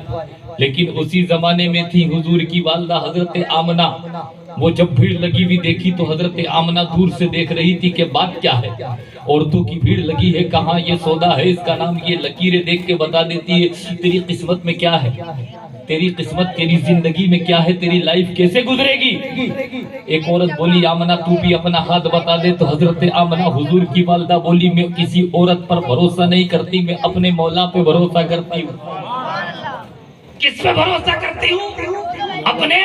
لیکن اسی زمانے میں تھی حضور کی والدہ حضرت آمنہ، وہ جب بھیڑ لگی ہوئی دیکھی تو حضرت آمنہ دور سے دیکھ رہی تھی کہ بات کیا ہے، عورتوں کی بھیڑ لگی ہے، کہاں یہ سودا ہے، اس کا نام، یہ لکیریں دیکھ کے بتا دیتی ہے تیری قسمت میں کیا ہے، تیری قسمت، تیری زندگی میں کیا ہے، تیری لائف کیسے گزرے گی۔ ایک عورت بولی آمنہ تو بھی اپنا ہاتھ بتا دے، تو حضرت آمنہ حضور کی والدہ بولی میں کسی عورت پر بھروسہ نہیں کرتی، میں اپنے مولا پہ بھروسہ کرتی ہوں۔ کس پہ بھروسہ کرتی ہوں؟ اپنے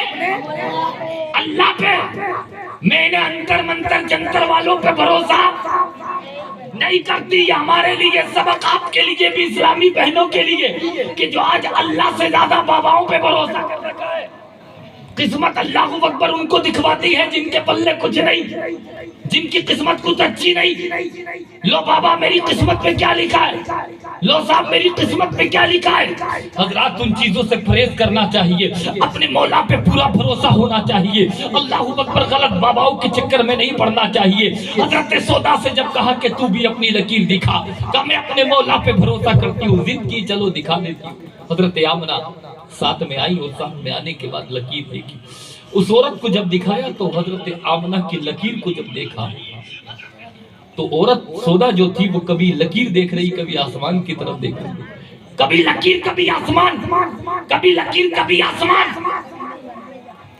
اللہ پہ۔ میں نے انتر منتر جنتر والوں پہ بھروسہ نہیں کرتی۔ یہ ہمارے لیے سبق، آپ کے لیے بھی، اسلامی بہنوں کے لیے، کہ جو آج اللہ سے زیادہ باباؤں پہ بھروسہ کر رکھا ہے۔ قسمت اللہ اکبر ان کو دکھواتی ہے جن کے پلے کچھ نہیں، جن کی قسمت کچھ اچھی نہیں۔ لو بابا میری قسمت میں کیا لکھا ہے، لو صاحب میری قسمت میں کیا لکھا ہے۔ حضرات ان چیزوں سے پرہیز کرنا چاہیے، اپنے مولا پہ پورا بھروسہ ہونا چاہیے، اللہ اکبر، غلط باباؤں کے چکر میں نہیں پڑنا چاہیے۔ حضرت سودا سے جب کہا کہ تو بھی اپنی لکیر دکھا، کہ میں اپنے مولا پہ بھروسہ کرتی ہوں، ضد کی چلو دکھا دیتی ہوں۔ حضرت آمنہ ساتھ میں آئی اور ساتھ میں آنے کے بعد لکیر دیکھی۔ اس عورت کو جب دکھایا تو حضرت آمنہ کی لکیر کو جب دیکھا تو عورت سودا جو تھی وہ کبھی لکیر دیکھ رہی، کبھی آسمان کی طرف دیکھ رہی، کبھی لکیر کبھی آسمان، کبھی لکیر کبھی آسمان۔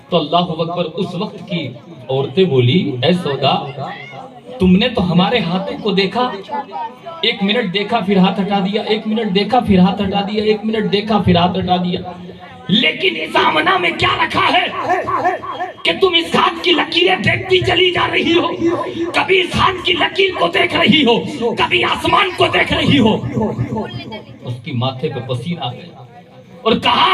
تو اللہ اکبر، اس وقت کی عورتیں بولی اے سودا، تم نے تو ہمارے ہاتھوں کو دیکھا، ایک منٹ دیکھا پھر ہاتھ ہٹا دیا، ایک منٹ دیکھا پھر ہاتھ ہٹا دیا، ایک منٹ دیکھا پھر ہاتھ ہٹا دیا، لیکن اس آمنہ میں کیا رکھا ہے کہ تم اس ہاتھ کی لکیریں دیکھتی چلی جا رہی ہو، کبھی اس ہاتھ کی لکیر کو دیکھ رہی ہو، کبھی آسمان کو دیکھ رہی ہو۔ اس کی ماتھے پہ پسینہ آ گیا اور کہا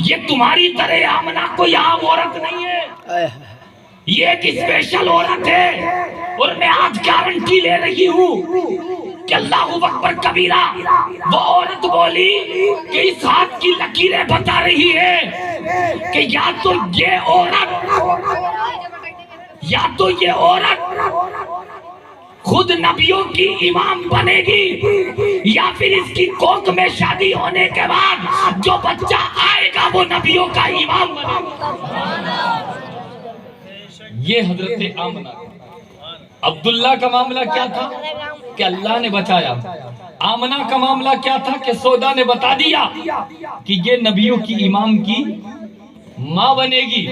یہ تمہاری طرح آمنہ کوئی عام عورت نہیں ہے، یہ ایک اسپیشل عورت ہے، اور میں آج گارنٹی لے رہی ہوں کہ اللہ اکبر کبیرہ، وہ عورت بولی کہ اس ہاتھ کی لکیریں بتا رہی ہے کہ یا تو یہ عورت خود نبیوں کی امام بنے گی، یا پھر اس کی کوکھ میں شادی ہونے کے بعد جو بچہ آئے گا وہ نبیوں کا امام بنے گا۔ یہ حضرت آمنہ۔ عبداللہ کا معاملہ کیا تھا کہ اللہ نے بچایا، آمنہ کا معاملہ کیا تھا کہ سودا نے بتا دیا کہ یہ نبیوں کی امام کی ماں بنے گی۔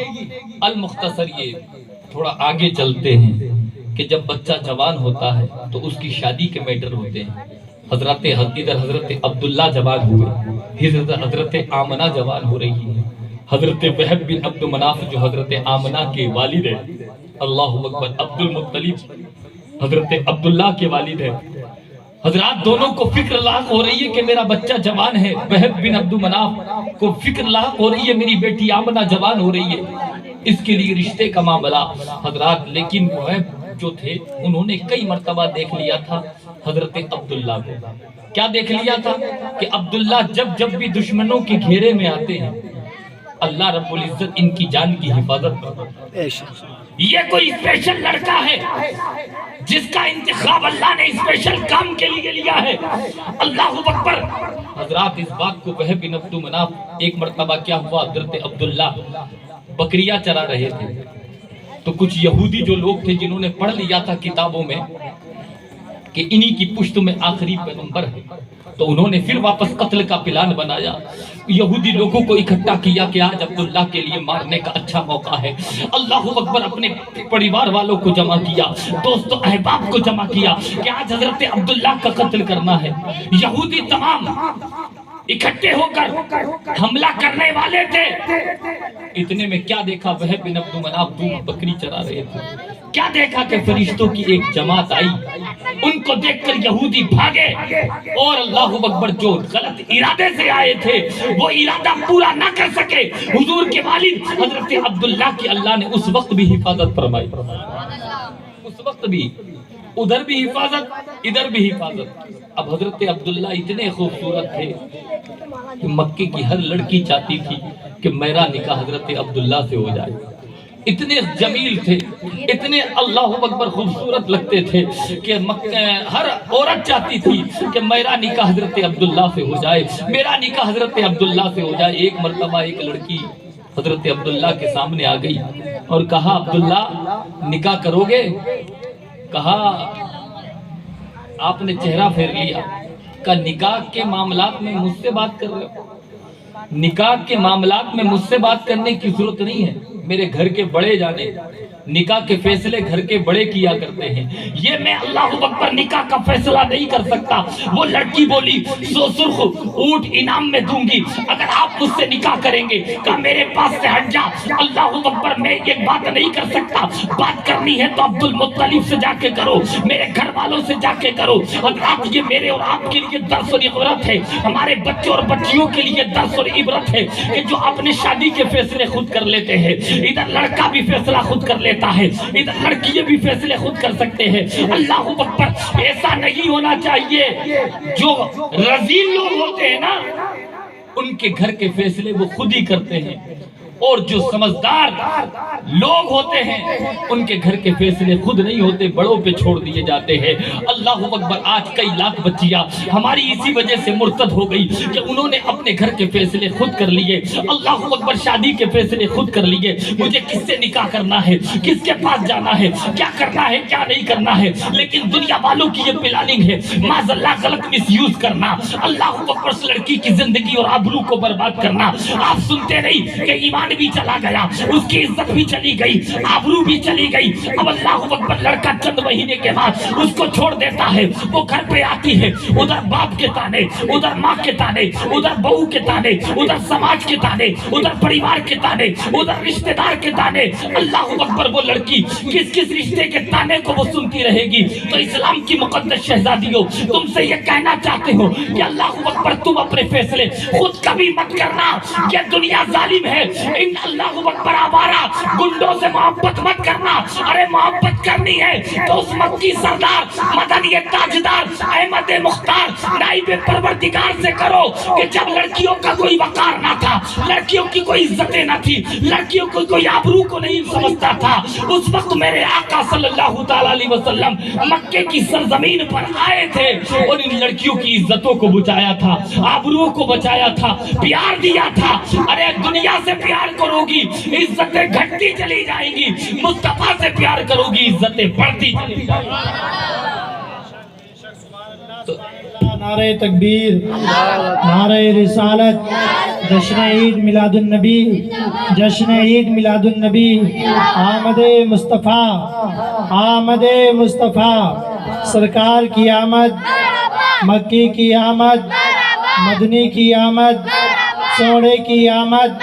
المختصر، یہ تھوڑا آگے چلتے ہیں کہ جب بچہ جوان ہوتا ہے تو اس کی شادی کے میٹر ہوتے ہیں۔ ادھر حضرت عبداللہ جوان ہوئے، حضرت آمنہ جوان ہو رہی ہے، حضرت وہب بن عبد مناف جو حضرت آمنہ کے والد ہیں، اللہ اکبر، عبد المطلب حضرت عبداللہ کے والد ہیں۔ حضرات دونوں کو فکر لاحق ہو رہی ہے کہ میرا بچہ جوان ہے، وہب بن عبد مناف کو فکر لاحق ہو رہی ہے میری بیٹی آمنہ جوان ہو رہی ہے، اس کے لیے رشتے کا معاملہ حضرات۔ لیکن وہب جو تھے انہوں نے کئی مرتبہ دیکھ لیا تھا حضرت عبداللہ کو۔ کیا دیکھ لیا تھا کہ عبداللہ جب بھی دشمنوں کے گھیرے میں آتے ہیں اللہ رب العزت ان کی جان کی حفاظت کرتا ہے۔ یہ کوئی اسپیشل لڑکا ہے جس کا انتخاب اللہ نے اسپیشل کام کے لیے لیا ہے، اللہ اکبر۔ حضرات اس بات کو وہب بن عبد مناف، ایک مرتبہ کیا ہوا، حضرت عبداللہ بکریاں چرا رہے تھے تو کچھ یہودی جو لوگ تھے جنہوں نے پڑھ لیا تھا کتابوں میں کہ انہی کی پشت میں آخری پیغمبر ہے، تو انہوں نے پھر واپس قتل کا پلان بنایا، یہودی لوگوں کو اکٹھا کیا کہ آج عبداللہ کے لیے مارنے کا اچھا موقع ہے۔ اللہ اکبر، اپنے پریوار والوں کو جمع کیا، دوست و احباب کو جمع کیا کہ آج حضرت عبداللہ کا قتل کرنا ہے۔ یہودی تمام اکٹھے ہو کر حملہ کرنے والے تھے۔ اتنے میں کیا دیکھا، وہب بن عبد مناف دور بکری چرا رہے تھے، کیا دیکھا کہ فرشتوں کی ایک جماعت آئی، ان کو دیکھ کر یہودی بھاگے، اور اللہ اکبر جو غلط ارادے سے آئے تھے وہ ارادہ پورا نہ کر سکے۔ حضور کے والد حضرت عبداللہ کی اللہ نے اس وقت بھی حفاظت فرمائی، اس وقت بھی، ادھر بھی حفاظت ادھر بھی حفاظت۔ اب حضرت عبداللہ اتنے خوبصورت تھے کہ مکے کی ہر لڑکی چاہتی تھی کہ میرا نکاح حضرت عبداللہ سے ہو جائے، اتنے جمیل تھے، اتنے اللہ اکبر خوبصورت لگتے تھے کہ ہر عورت چاہتی تھی کہ میرا نکاح حضرت عبداللہ سے ہو جائے، میرا نکاح حضرت عبداللہ سے ہو جائے۔ ایک مرتبہ ایک لڑکی حضرت عبداللہ کے سامنے آ گئی اور کہا، عبداللہ نکاح کرو گے؟ کہا، آپ نے چہرہ پھیر لیا، کہ نکاح کے معاملات میں مجھ سے بات کر رہے ہو؟ نکاح کے معاملات میں مجھ سے بات کرنے کی ضرورت نہیں ہے، میرے گھر کے بڑے جانے، نکاح کے فیصلے گھر کے بڑے کیا کرتے ہیں، یہ میں اللہ اکبر نکاح کا فیصلہ نہیں کر سکتا۔ وہ لڑکی بولی، سو سرخ اونٹ انعام میں دوں گی اگر آپ مجھ سے نکاح کریں گے، کہ میرے پاس سے ہٹ جا، اللہ اکبر میں یہ بات نہیں کر سکتا، بات کرنی ہے تو عبد المطلب سے جا کے کرو، میرے گھر والوں سے جا کے کرو۔ حضرات یہ میرے اور آپ کے لیے درس اور عبرت ہے، ہمارے بچوں اور بچیوں کے لیے درس اور عبرت ہے کہ جو اپنے شادی کے فیصلے خود کر لیتے ہیں، ادھر لڑکا بھی فیصلہ خود کر لیتا ہے، ادھر لڑکیاں بھی فیصلے خود کر سکتے ہیں۔ اللہ اکبر، ایسا نہیں ہونا چاہیے، جو رذیل لوگ ہوتے ہیں نا ان کے گھر کے فیصلے وہ خود ہی کرتے ہیں، اور جو سمجھدار لوگ ہوتے ہیں ان کے گھر کے فیصلے خود نہیں ہوتے، بڑوں پہ چھوڑ دیے جاتے ہیں۔ اللہ اکبر، آج کئی لاکھ بچیاں ہماری اسی وجہ سے مرتد ہو گئی کہ انہوں نے اپنے گھر کے فیصلے خود کر لیے۔ اللہ اکبر، شادی کے فیصلے خود کر لیے، مجھے کس سے نکاح کرنا ہے، کس کے پاس جانا ہے، کیا کرنا ہے کیا نہیں کرنا ہے، لیکن دنیا والوں کی یہ پلاننگ ہے، معاذ اللہ غلط مس یوز کرنا، اللہ اکبر اس لڑکی کی زندگی اور آبرو کو برباد کرنا۔ آپ سنتے نہیں کہ ایمان بھی چلا گیا، اس کی عزت بھی چلی گئی، آبرو بھی چلی گئی۔ اب اللہ اکبر، لڑکا چند مہینے کے بعد اس کو چھوڑ دیتا ہے، وہ گھر پہ آتی ہے، ادھر باپ کے تانے، ادھر ماں کے تانے، ادھر بہو کے تانے، ادھر سماج کے تانے، ادھر پریوار کے تانے، ادھر رشتہ دار کے تانے۔ اللہ اکبر، وہ لڑکی کس کس رشتے کے تانے کو وہ سنتی رہے گی؟ تو اسلام کی مقدس شہزادیوں، تم سے یہ کہنا چاہتے ہو کہ اللہ اکبر، تم اپنے فیصلے خود کبھی مت کرنا، یہ دنیا ظالم ہے۔ ان اللہ اکبر آوارہ گنڈوں سے محبت مت کرنا، ارے محبت کرنی ہے تو اس مکی سردار مدنی تاجدار احمد مختار نائب پروردگار سے کرو، کہ جب لڑکیوں کا کوئی وقار نہ تھا، لڑکیوں کی کوئی عزتیں نہ تھی، لڑکیوں کو کوئی آبرو کو نہیں سمجھتا تھا، اس وقت میرے آقا صلی اللہ تعالی علیہ وسلم مکے کی سرزمین پر آئے تھے اور ان لڑکیوں کی عزتوں کو بچایا تھا، آبرو کو بچایا تھا، پیار دیا تھا۔ ارے دنیا سے پیار کرو گی عزتیں گھٹتی چلی جائیں گی، مصطفیٰ سے پیار کرو گی عزتیں بڑھتی چلی جائیں گی۔ نعرہ تکبیر، نعرہ رسالت، جشن عید میلاد النبی، جشن عید میلاد النبی، آمد مصطفیٰ، آمد مصطفیٰ، سرکار کی آمد، مکی کی آمد، مدنی کی آمد، سوڑے کی آمد،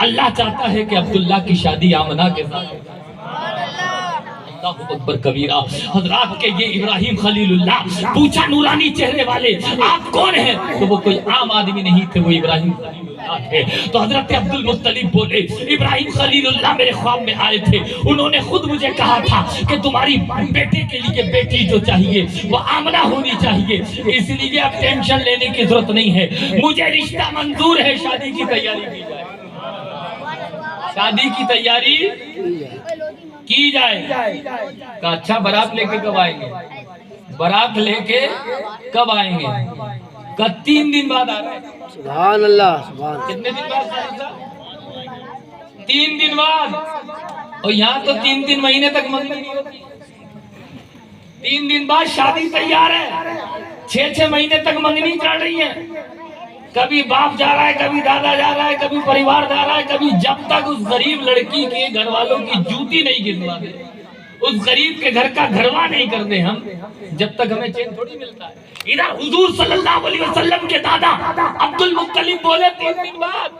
اللہ چاہتا ہے کہ عبداللہ کی شادی آمنہ کے ساتھ ہو۔ اللہ اکبر کبیرہ۔ حضرات کے یہ ابراہیم خلیل اللہ، پوچھا نورانی چہرے والے آپ کون ہیں؟ تو وہ کوئی عام آدمی نہیں تھے، وہ ابراہیم خلیل اللہ تھے۔ تو حضرت عبد المطلب بولے ابراہیم خلیل اللہ میرے خواب میں آئے تھے، انہوں نے خود مجھے کہا تھا کہ تمہاری بیٹے کے لیے بیٹی جو چاہیے وہ آمنہ ہونی چاہیے، اس لیے اب ٹینشن لینے کی ضرورت نہیں ہے، مجھے رشتہ منظور ہے، شادی کی تیاری کی جائے، شادی کی تیاری کی جائے۔ کہا اچھا بارات لے کے کب آئیں گے؟ بارات لے کے کب آئیں گے؟ کہا 3 دن بعد آ رہا ہے۔ سبحان اللہ، سبحان اللہ۔ کتنے دن بعد؟ 3 دن بعد۔ اور یہاں تو 3 مہینے تک منگنی نہیں ہوتی، 3 دن بعد شادی تیار ہے، 6 مہینے تک منگنی چل رہی ہے، کبھی باپ جا رہا ہے، کبھی دادا جا رہا ہے، کبھی پریوار جا رہا ہے، کبھی جب تک اس غریب لڑکی کے گھر والوں کی جوتی نہیں گروا دے، اس غریب کے گھر کا گھروا نہیں کر دے ہم، جب تک ہمیں چین تھوڑی ملتا ہے۔ ادھر حضور صلی اللہ علیہ وسلم کے دادا عبد المطلب بولے 3 دن بعد۔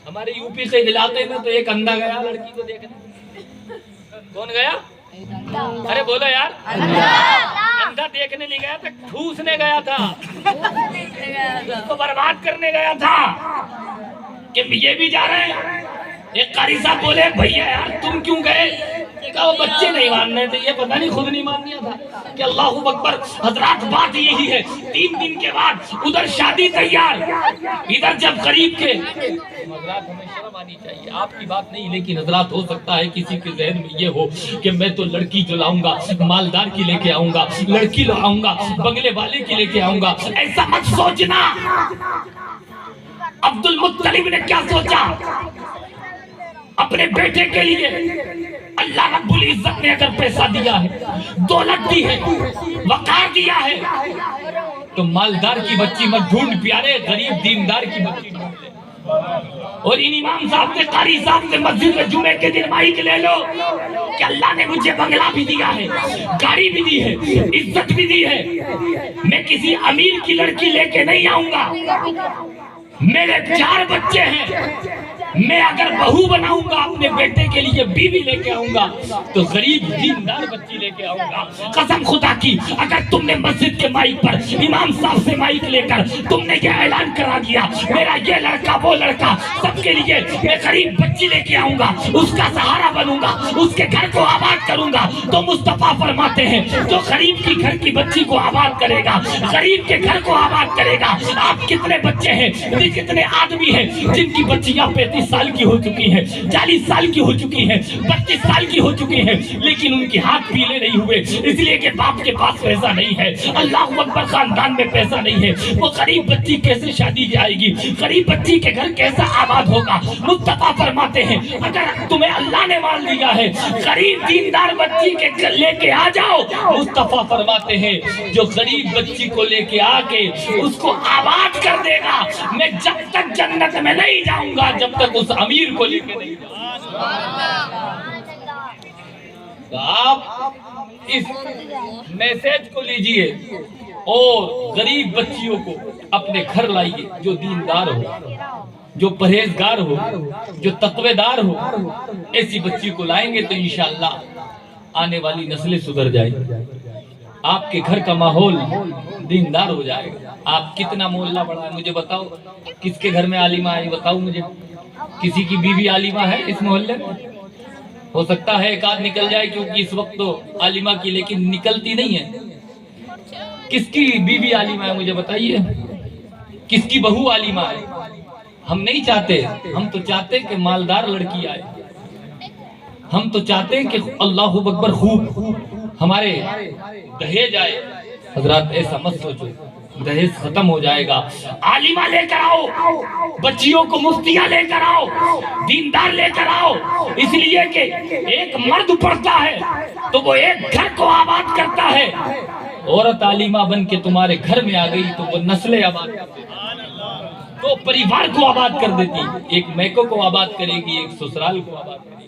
ہمارے یو پی سے علاقے میں تو ایک اندھا گیا لڑکی کو دیکھنے۔ کون گیا؟ ارے بولو یار، اندھا دیکھنے نہیں گیا تھا، ٹھوسنے گیا تھا، اس کو برباد کرنے گیا تھا کہ یہ بھی جا رہے ہیں۔ ایک قاری صاحب بولے بھیا یار تم کیوں گئے؟ کہا وہ بچے نہیں ماننے تھے، یہ پتہ نہیں خود نہیں مان لیا تھا کہ اللہ اکبر۔ حضرات بات یہی ہے، 3 دن کے بعد ادھر شادی تیار، ادھر جب غریب کے حضرات ہمیں شرم آنی چاہیے، آپ کی بات نہیں، لیکن حضرات ہو سکتا ہے کسی کے ذہن میں یہ ہو کہ میں تو لڑکی جو لاؤں گا مالدار کی لے کے آؤں گا، لڑکی لاؤں گا بنگلے والے کی لے کے آؤں گا۔ ایسا مت سوچنا۔ عبد المطلب نے کیا سوچا؟ اپنے بیٹے کے لیے اللہ رب العزت نے اگر پیسہ دیا ہے، دولت دی ہے، وقار دیا ہے، تو مالدار کی بچی مت ڈھونڈ پیارے، غریب دیندار کی بچی ڈھونڈ لے۔ اور ان امام صاحب سے قاری صاحب سے مسجد میں جمعے کے دن مائک لے لو کہ اللہ نے مجھے بنگلہ بھی دیا ہے، گاڑی بھی دی ہے، عزت بھی دی ہے، میں کسی امیر کی لڑکی لے کے نہیں آؤں گا، میرے 4 بچے ہیں، میں اگر بہو بناؤں گا اپنے بیٹے کے لیے بیوی لے کے آؤں گا تو غریب دیندار بچی لے کے آؤں گا۔ قسم خدا کی اگر تم نے مسجد کے مائک پر امام صاحب سے مائک لے کر تم نے یہ اعلان کرا دیا میرا یہ لڑکا وہ لڑکا سب کے لیے میں غریب بچی لے کے آؤں گا، اس کا سہارا بنوں گا، اس کے گھر کو آباد کروں گا، تو مصطفیٰ فرماتے ہیں جو غریب کی گھر کی بچی کو آباد کرے گا، غریب کے گھر کو آباد کرے گا۔ آپ کتنے بچے ہیں، کتنے آدمی ہیں جن کی بچیاں 35 سال کی ہو چکی ہیں، 40 سال کی ہو چکی ہیں، 32 سال کی ہو چکی ہیں، لیکن ان کے ہاتھ پیلے نہیں ہوئے، اس لیے کہ باپ کے پاس پیسہ نہیں ہے، اللہ اکبر، خاندان میں پیسہ نہیں ہے۔ وہ غریب بچی کیسے شادی جائے گی؟ غریب بچی کے گھر کیسا آباد ہوگا؟ مصطفیٰ فرماتے ہیں اگر تمہیں اللہ نے مان لیا ہے غریب دیندار بچی کے لے کے آ جاؤ، مصطفیٰ فرماتے ہیں جو غریب بچی کو لے کے آ کے اس کو آباد کر دے گا، میں جب تک جنت میں نہیں جاؤں گا جب تک اس امیر کو لے کے نہیں جاؤں گا۔ تو آپ اس میسج کو لیجئے اور غریب بچیوں کو اپنے گھر لائیے، جو دیندار ہو، جو پرہیزگار ہو، جو تقوی دار ہو، ایسی بچی کو لائیں گے تو انشاءاللہ آنے والی نسلیں سدھر جائیں گی، آپ کے گھر کا ماحول دیندار ہو جائے گا۔ آپ کتنا محلہ بڑھا ہے مجھے بتاؤ، کس کے گھر میں عالمہ ہے بتاؤ مجھے، کسی کی بیوی عالمہ ہے اس محلے میں؟ ہو سکتا ہے ایک آدھ نکل جائے کیونکہ اس وقت تو عالمہ کی لیکن نکلتی نہیں ہے۔ کس کی بیوی عالمہ ہے مجھے بتائیے، کس کی بہو عالمہ ہے؟ ہم نہیں چاہتے، ہم تو چاہتے کہ مالدار لڑکی آئے، ہم تو چاہتے کہ اللہ اکبر خوب ہمارے دہیج آئے۔ حضرات ایسا مت سوچو، دہیج ختم ہو جائے گا، عالمہ لے کر آؤ، بچیوں کو مفتیاں لے کر آؤ، دیندار لے کر آؤ، اس لیے کہ ایک مرد پڑھتا ہے تو وہ ایک گھر کو آباد کرتا ہے، عورت عالمہ بن کے تمہارے گھر میں آ گئی تو وہ نسلیں آباد کر دیتی، تو پریوار کو آباد کر دیتی، ایک میکو کو آباد کرے گی، ایک سسرال کو آباد کرے گی۔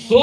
100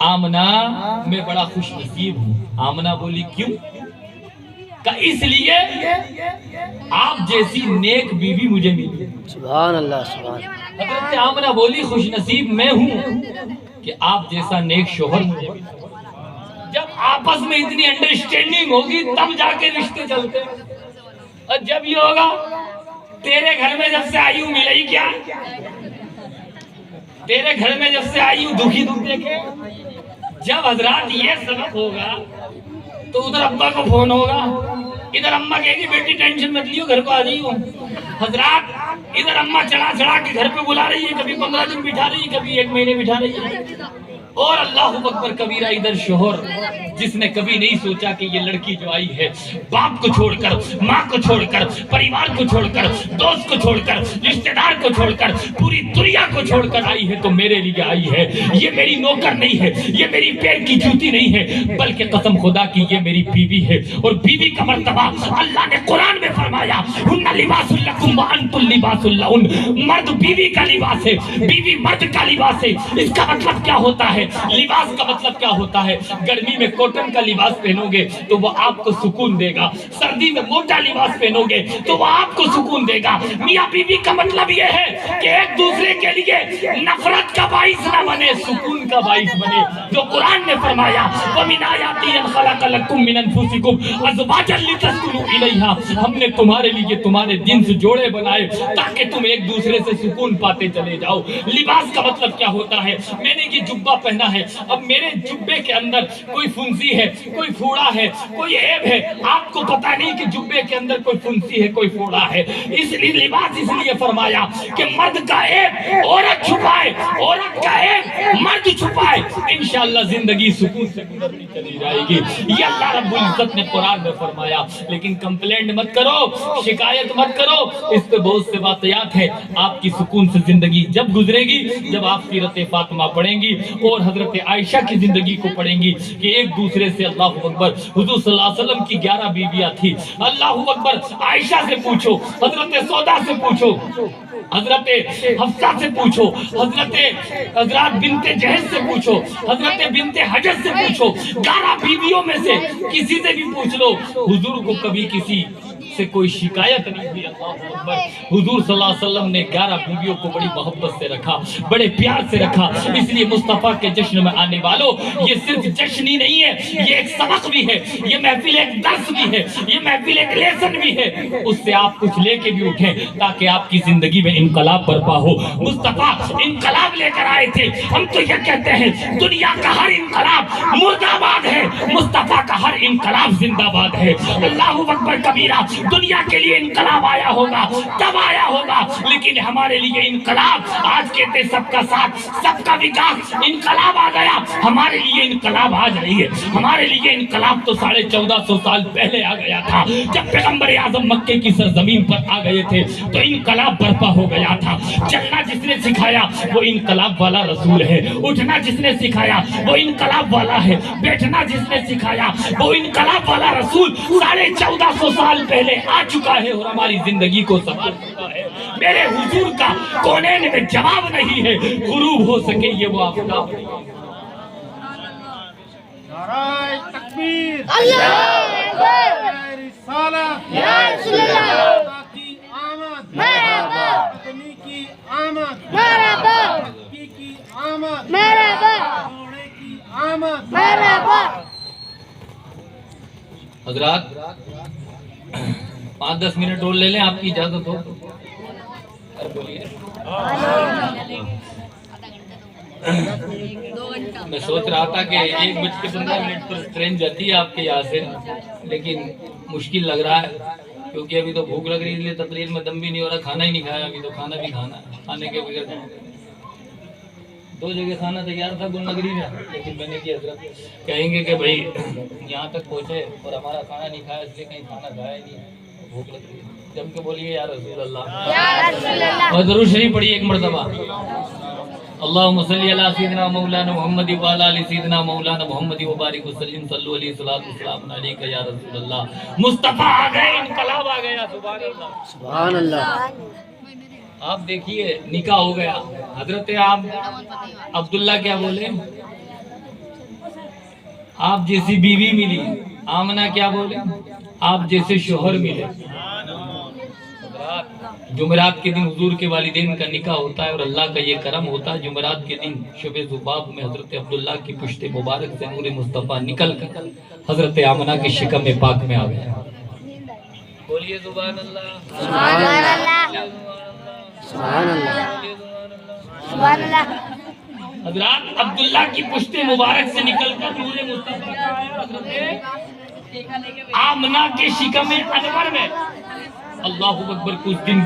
آمنہ میں بڑا خوش نصیب ہوں. آمنہ بولی کیوں؟ کہ اس لیے آپ جیسی نیک بیوی مجھے ملی. سبحان اللہ سبحان اللہ. حضرت آمنہ بولی خوش نصیب میں ہوں کہ آپ جیسا نیک شوہر مجھے ملا. جب آپس میں اتنی انڈرسٹینڈنگ ہوگی تب جا کے رشتے چلتے ہیں. اور جب یہ ہوگا تیرے گھر میں جب سے آئی ہوں ملی کیا، تیرے گھر میں جب سے آئی ہوں دکھی دکھ دیکھے. جب حضرات یہ سبق ہوگا تو ادھر ابا کو فون ہوگا، ادھر اماں کہے گی بیٹی ٹینشن مت لیو گھر کو آ رہی ہوں. حضرات ادھر اماں چڑھا چڑھا کے گھر پہ بلا رہی ہے، کبھی 15 دن بٹھا رہی ہے، کبھی 1 مہینے بٹھا رہی ہے. اور اللہ اکبر کبیرہ ادھر شوہر جس نے کبھی نہیں سوچا کہ یہ لڑکی جو آئی ہے باپ کو چھوڑ کر، ماں کو چھوڑ کر، پریوار کو چھوڑ کر، دوست کو چھوڑ کر، رشتہ دار کو چھوڑ کر، پوری دنیا کو چھوڑ کر آئی ہے تو میرے لیے آئی ہے. یہ میری نوکر نہیں ہے، یہ میری پیر کی جوتی نہیں ہے، بلکہ قسم خدا کی یہ میری بیوی ہے. اور بیوی کا مرتبہ اللہ نے قرآن میں فرمایا ہن لباس لکم وانتم لباس لہن. مرد بیوی کا لباس ہے، بیوی مرد کا لباس ہے. اس کا مطلب کیا ہوتا ہے؟ لباس کا مطلب کیا ہوتا ہے؟ گرمی میں کوٹن کا لباس پہنو گے تو وہ آپ کو سکون دے گا، سردی میں موٹا لباس پہنو گے تو وہ آپ کو سکون دے گا. میاں بیوی کا مطلب یہ ہے کہ ایک دوسرے کے لیے نفرت کا باعث نہ بنے، سکون کا باعث بنے. جو قرآن نے فرمایا وَمِنْ آيَاتِهِ أَنْ خَلَقَ لَكُم مِّنْ أَنفُسِكُمْ أَزْوَاجًا لِتَسْكُنُوا إِلَيْهَا. ہم نے تمہارے لیے تمہارے جنس جوڑے بنائے تاکہ تم ایک دوسرے سے سکون پاتے چلے جاؤ. لباس کا مطلب کیا ہوتا ہے؟ میں نے یہ جبہ پہنا ہے، اب میرے جبے کے اندر کوئی فنسی ہے، کوئی پھوڑا ہے، کوئی عیب ہے، آپ کو پتا نہیں کہ جبے کے اندر کوئی فنسی ہے، کوئی پھوڑا ہے. اس لیے لباس اس لیے فرمایا کہ مرد کا عیب عورت چھپائے، عورت کا عیب مرد چھپائے. انشاءاللہ زندگی سکون سے گزرتی چلی جائے گی. یہ اللہ رب العزت نے قرآن میں فرمایا. لیکن کمپلینٹ مت کرو، شکایت مت کرو، اس پہ بہت سے واقعات ہیں. آپ کی سکون سے زندگی جب گزرے گی جب آپ سیرت فاطمہ پڑھیں گی اور حضرت عائشہ کی زندگی کو پڑھیں گی کہ ایک دوسرے سے اللہ اکبر. حضور صلی اللہ علیہ وسلم کی 11 بیویاں تھی. اللہ اکبر. عائشہ سے پوچھو، حضرت سودا سے پوچھو، حضرت حفصہ سے پوچھو، حضرت بنت جہش سے پوچھو، حضرت بنت حجر سے پوچھو. 11 بیویوں میں سے کسی سے بھی پوچھ لو، حضور کو کبھی کسی سے کوئی شکایت نہیں تھی. اللہ اکبر. حضور صلی اللہ علیہ وسلم نے 11 بیویوں کو بڑی محبت سے رکھا، بڑے پیار سے رکھا. اس لیے مصطفیٰ کے جشن میں آنے والوں، یہ صرف جشن ہی نہیں ہے، یہ ایک سبق بھی ہے، یہ محفل ایک درس بھی ہے، یہ محفل ایک لیسن بھی ہے. اس سے آپ کچھ لے کے بھی اٹھیں تاکہ آپ کی زندگی میں انقلاب برپا ہو. مصطفیٰ انقلاب لے کر آئے تھے. ہم تو یہ کہتے ہیں دنیا کا ہر انقلاب مردہ آباد ہے، مصطفیٰ کا ہر انقلاب زندہ باد ہے. اللہ اکبر کبیرہ. دنیا کے لیے انقلاب آیا ہوگا تب آیا ہوگا، لیکن ہمارے لیے انقلاب آج کہتے سب کا ساتھ سب کا وکاس. انقلاب آ گیا، ہمارے لیے انقلاب آ جائیے. ہمارے لیے انقلاب تو 1450 سال پہلے آ گیا تھا جب پیغمبر اعظم مکے کی سرزمین پر آ گئے تھے تو انقلاب برپا ہو گیا تھا. چلنا جس نے سکھایا وہ انقلاب والا رسول ہے. اٹھنا جس نے سکھایا وہ انقلاب والا ہے. بیٹھنا جس نے سکھایا وہ انقلاب والا رسول 1450 سال پہلے آ چکا ہے اور ہماری زندگی کو سنبھال چکا ہے. میرے حضور کا کونین میں جواب نہیں ہے. غروب ہو سکے یہ وہ آفتاب نہیں ہے. نعرہ تکبیر، اللہ اکبر، رسالت، یا رسول اللہ، خدا کی آمد، مرحبا، آدمی کی آمد، مرحبا، مکی کی آمد، مرحبا، گھوڑے کی آمد. مرحبا. حضرات 5-10 منٹ اور لے لیں، آپ کی اجازت ہو. میں سوچ رہا تھا کہ 1:15 پر ٹرین جاتی ہے آپ کے یہاں سے، لیکن مشکل لگ رہا ہے کیونکہ ابھی تو بھوک لگ رہی ہے. اس لیے تقریر میں دم بھی نہیں ہو رہا، کھانا ہی نہیں کھایا. ابھی تو کھانا بھی کھانا ہے، کھانے کے بغیر 2 جگہ کھانا تیار تھا گل نگری میں، لیکن میں نے کیا حضرت کہیں گے کہ بھائی یہاں تک پہنچے اور ہمارا کھانا نہیں کھایا، اس لیے کہیں کھانا کھایا ہی نہیں، بھوک لگ رہی ہے. جم کے بولیے یا رسول اللہ، یا رسول اللہ. اور ضرور شریف پڑھیے ایک مرتبہ. اللہم صلی علی سیدنا مولانا محمد وعلی آل سیدنا مولانا محمد وبارک وسلم. صلو علیہ السلام علیکہ یا رسول اللہ. مصطفیٰ آ گئے، انقلاب آ گیا. سبحان اللہ سبحان اللہ. آپ دیکھیے نکاح ہو گیا. حضرت آپ عبداللہ کیا بولے؟ آپ جیسی بیوی ملی. آمنہ کیا بولے؟ آپ جیسے شوہر ملے. جمعرات کے دن حضور کے والدین کا نکاح ہوتا ہے اور اللہ کا یہ کرم ہوتا ہے. جمعرات کے دن شب ذباب میں حضرت عبداللہ کی پشت مبارک سے نور مصطفیٰ نکل کر حضرت آمنہ کے شکم پاک میں آ گیا. بولیے سبحان اللہ. سبحان اللہ. سبحان اللہ. سبحان اللہ. حضرات عبداللہ کی پشت مبارک سے نکل کر نور مصطفیٰ کا آیا حضرت آمنہ کے شکم انور میں. اللہ اکبر. کچھ دن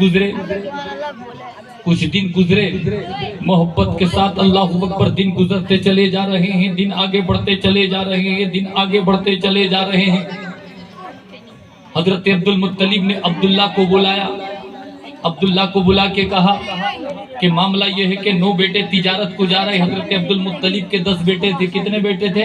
گزرے محبت کے ساتھ. اللہ اکبر. دن گزرتے چلے جا رہے ہیں, دن آگے بڑھتے چلے جا رہے ہیں, دن آگے بڑھتے چلے جا رہے ہیں. حضرت عبد المطلب نے عبداللہ کو بلایا. عبداللہ کو بلا کے کہا کہ معاملہ یہ ہے کہ 9 بیٹے تجارت کو جا رہے. حضرت عبد المطلب کے 10 بیٹے تھے. کتنے بیٹے تھے؟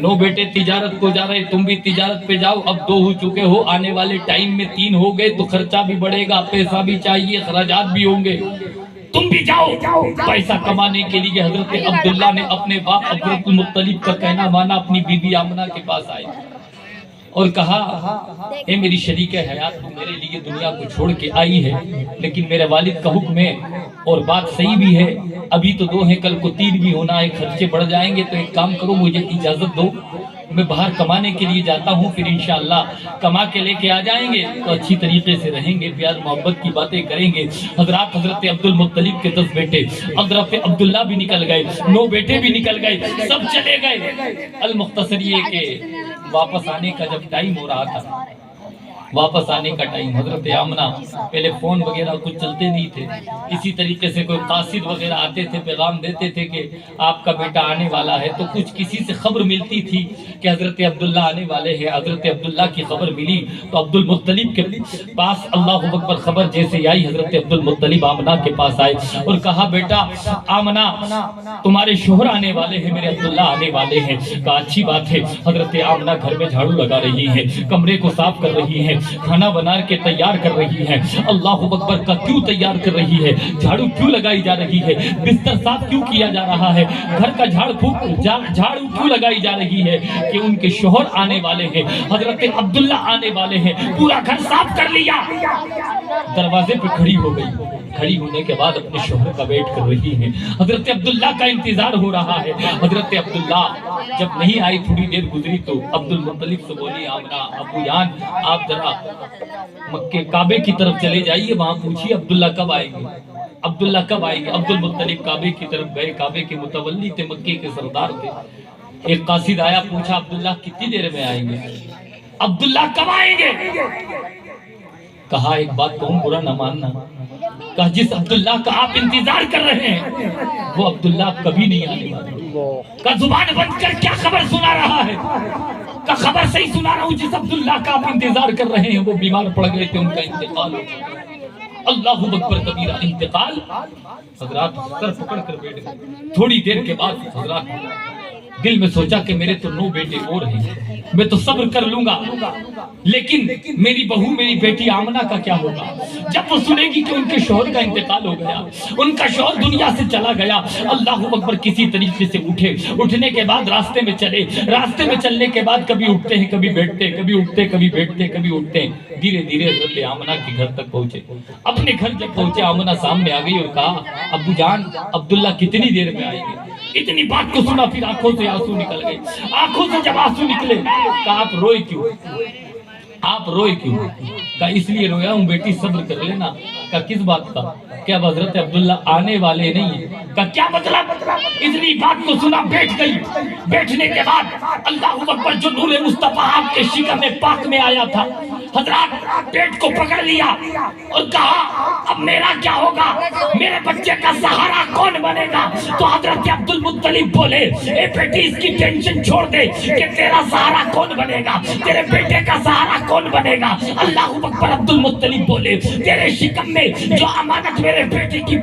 9 بیٹے تجارت کو جا رہے. تم بھی تجارت پہ جاؤ. اب 2 ہو چکے ہو, آنے والے ٹائم میں 3 ہو گئے تو خرچہ بھی بڑھے گا, پیسہ بھی چاہیے, اخراجات بھی ہوں گے. تم بھی جاؤ پیسہ کمانے کے لیے. حضرت عبداللہ نے اپنے باپ عبد المطلب کا کہنا مانا, اپنی بیوی آمنہ کے پاس آئے اور کہا اے میری شریک حیات, تو میرے لیے دنیا کو چھوڑ کے آئی ہے, لیکن میرے والد کا حکم ہے اور بات صحیح بھی ہے. ابھی تو 2 ہیں, کل کو 3 بھی ہونا ہے, خرچے بڑھ جائیں گے. تو ایک کام کرو, مجھے اجازت دو, میں باہر کمانے کے لیے جاتا ہوں, پھر انشاءاللہ کما کے لے کے آ جائیں گے تو اچھی طریقے سے رہیں گے, پیار محبت کی باتیں کریں گے. حضرات حضرت عبد المطلب کے 10 بیٹے, حضرت عبداللہ بھی نکل گئے, 9 بیٹے بھی نکل گئے, سب چلے گئے. المختصر یہ کہ واپس آنے کا جب ٹائم ہو رہا تھا, واپس آنے کا ٹائم, حضرت آمنہ پہلے فون وغیرہ کچھ چلتے نہیں تھے. اسی طریقے سے کوئی قاصد وغیرہ آتے تھے, پیغام دیتے تھے کہ آپ کا بیٹا آنے والا ہے, تو کچھ کسی سے خبر ملتی تھی کہ حضرت عبداللہ آنے والے ہیں. حضرت عبداللہ کی خبر ملی تو عبد المطلب کے پاس اللہ اکبر خبر جیسے آئی, حضرت عبد المطلب آمنہ کے پاس آئے اور کہا بیٹا آمنہ تمہارے شوہر آنے والے ہیں, میرے عبداللہ آنے والے ہیں. کہا اچھی بات ہے. حضرت آمنہ گھر میں جھاڑو لگا رہی ہے, کمرے کو صاف کر رہی ہے, کھانا بنا کے تیار کر رہی ہے. اللہ اکبر. کا کیوں تیار کر رہی ہے, جھاڑو کیوں لگائی جا رہی ہے, بستر صاف کیوں کیا جا رہا ہے, گھر کا جھاڑو کیوں لگائی جا رہی ہے کہ ان کے شوہر آنے والے ہیں, حضرت عبداللہ آنے والے ہیں. پورا گھر صاف کر لیا, دروازے پہ کھڑی ہو گئی. کھڑی ہونے کے بعد اپنے شوہر کا ویٹ کر رہی ہے. حضرت عبداللہ کا انتظار ہو رہا ہے. حضرت عبداللہ جب نہیں آئی, تھوڑی دیر گزری تو عبد المطلب سے بولی آمنہ ابو جان آپ ذرا مکے کعبے کی طرف چلے جائیے, وہاں پوچھیے عبداللہ کب آئیں گے, عبداللہ کب آئیں گے. عبد المطلب کعبے کی طرف گئے. کعبے کے متولی تھے, مکے کے سردار تھے. ایک قاصد آیا, پوچھا عبداللہ کتنی دیر میں آئیں گے, عبداللہ کب آئیں گے. کہا ایک بات کہوں, برا نہ ماننا. کہا جس عبداللہ کا آپ انتظار کر رہے ہیں وہ عبداللہ کبھی نہیں آنے والا. کہا زبان بند کر کیا خبر سنا رہا ہے. کہا خبر صحیح سنا رہا ہوں, جس عبداللہ کا آپ انتظار کر رہے ہیں وہ بیمار پڑ گئے تھے, ان کا انتقال ہو گیا. اللہ اکبر کبیرہ. انتقال. حضرات سر پکڑ کر بیٹھ گئے. تھوڑی دیر کے بعد حضرات دل میں سوچا کہ میرے تو 9 بیٹے اور ہیں, میں تو صبر کر لوں گا, لیکن میری بہو میری بیٹی آمنہ کا کیا ہوگا. جب وہ سنے گی کہ ان کے شوہر کا انتقال ہو گیا, ان کا شوہر دنیا سے چلا گیا. اللہ اکبر. کسی طریقے سے اٹھے, اٹھنے کے بعد راستے میں چلے. راستے میں چلنے کے بعد کبھی اٹھتے ہیں کبھی بیٹھتے, کبھی اٹھتے کبھی بیٹھتے کبھی اٹھتے. دھیرے دھیرے حضرت آمنہ کے گھر تک پہنچے. اپنے گھر جب پہنچے, آمنہ سامنے آ گئی اور کہا ابو جان عبداللہ کتنی دیر میں آئیں گے. اتنی بات کو سنا پھر آنکھوں سے آنسو نکل گئے. آنکھوں سے جب آنسو نکلے, کہا آپ روئے کیوں, آپ روئے کیوں. کہا اس لیے رویا ہوں بیٹی, صبر کر لینا. کہا کس بات کا. کیا حضرت عبداللہ آنے والے نہیں ہیں. کہا کیا مطلب. اتنی بات کو سنا بیٹھ گئی. بیٹھنے کے بعد اللہ اکبر جو نور مصطفیٰ آپ کے شکم پاک میں آیا تھا, حضرات پیٹ کو پکڑ لیا اور کہا اب میرا کیا ہوگا, میرے بچے کا سہارا کون بنے گا. تو حضرت عبد المطلب بولے اے بیٹی اس کی ٹینشن چھوڑ دے کہ تیرا سہارا کون بنے گا, تیرے بیٹے کا سہارا کون بنے گا. اللہ اکبر. عبد المطلب بولے تیرے شکم میں جو امانت میرے بیٹے کی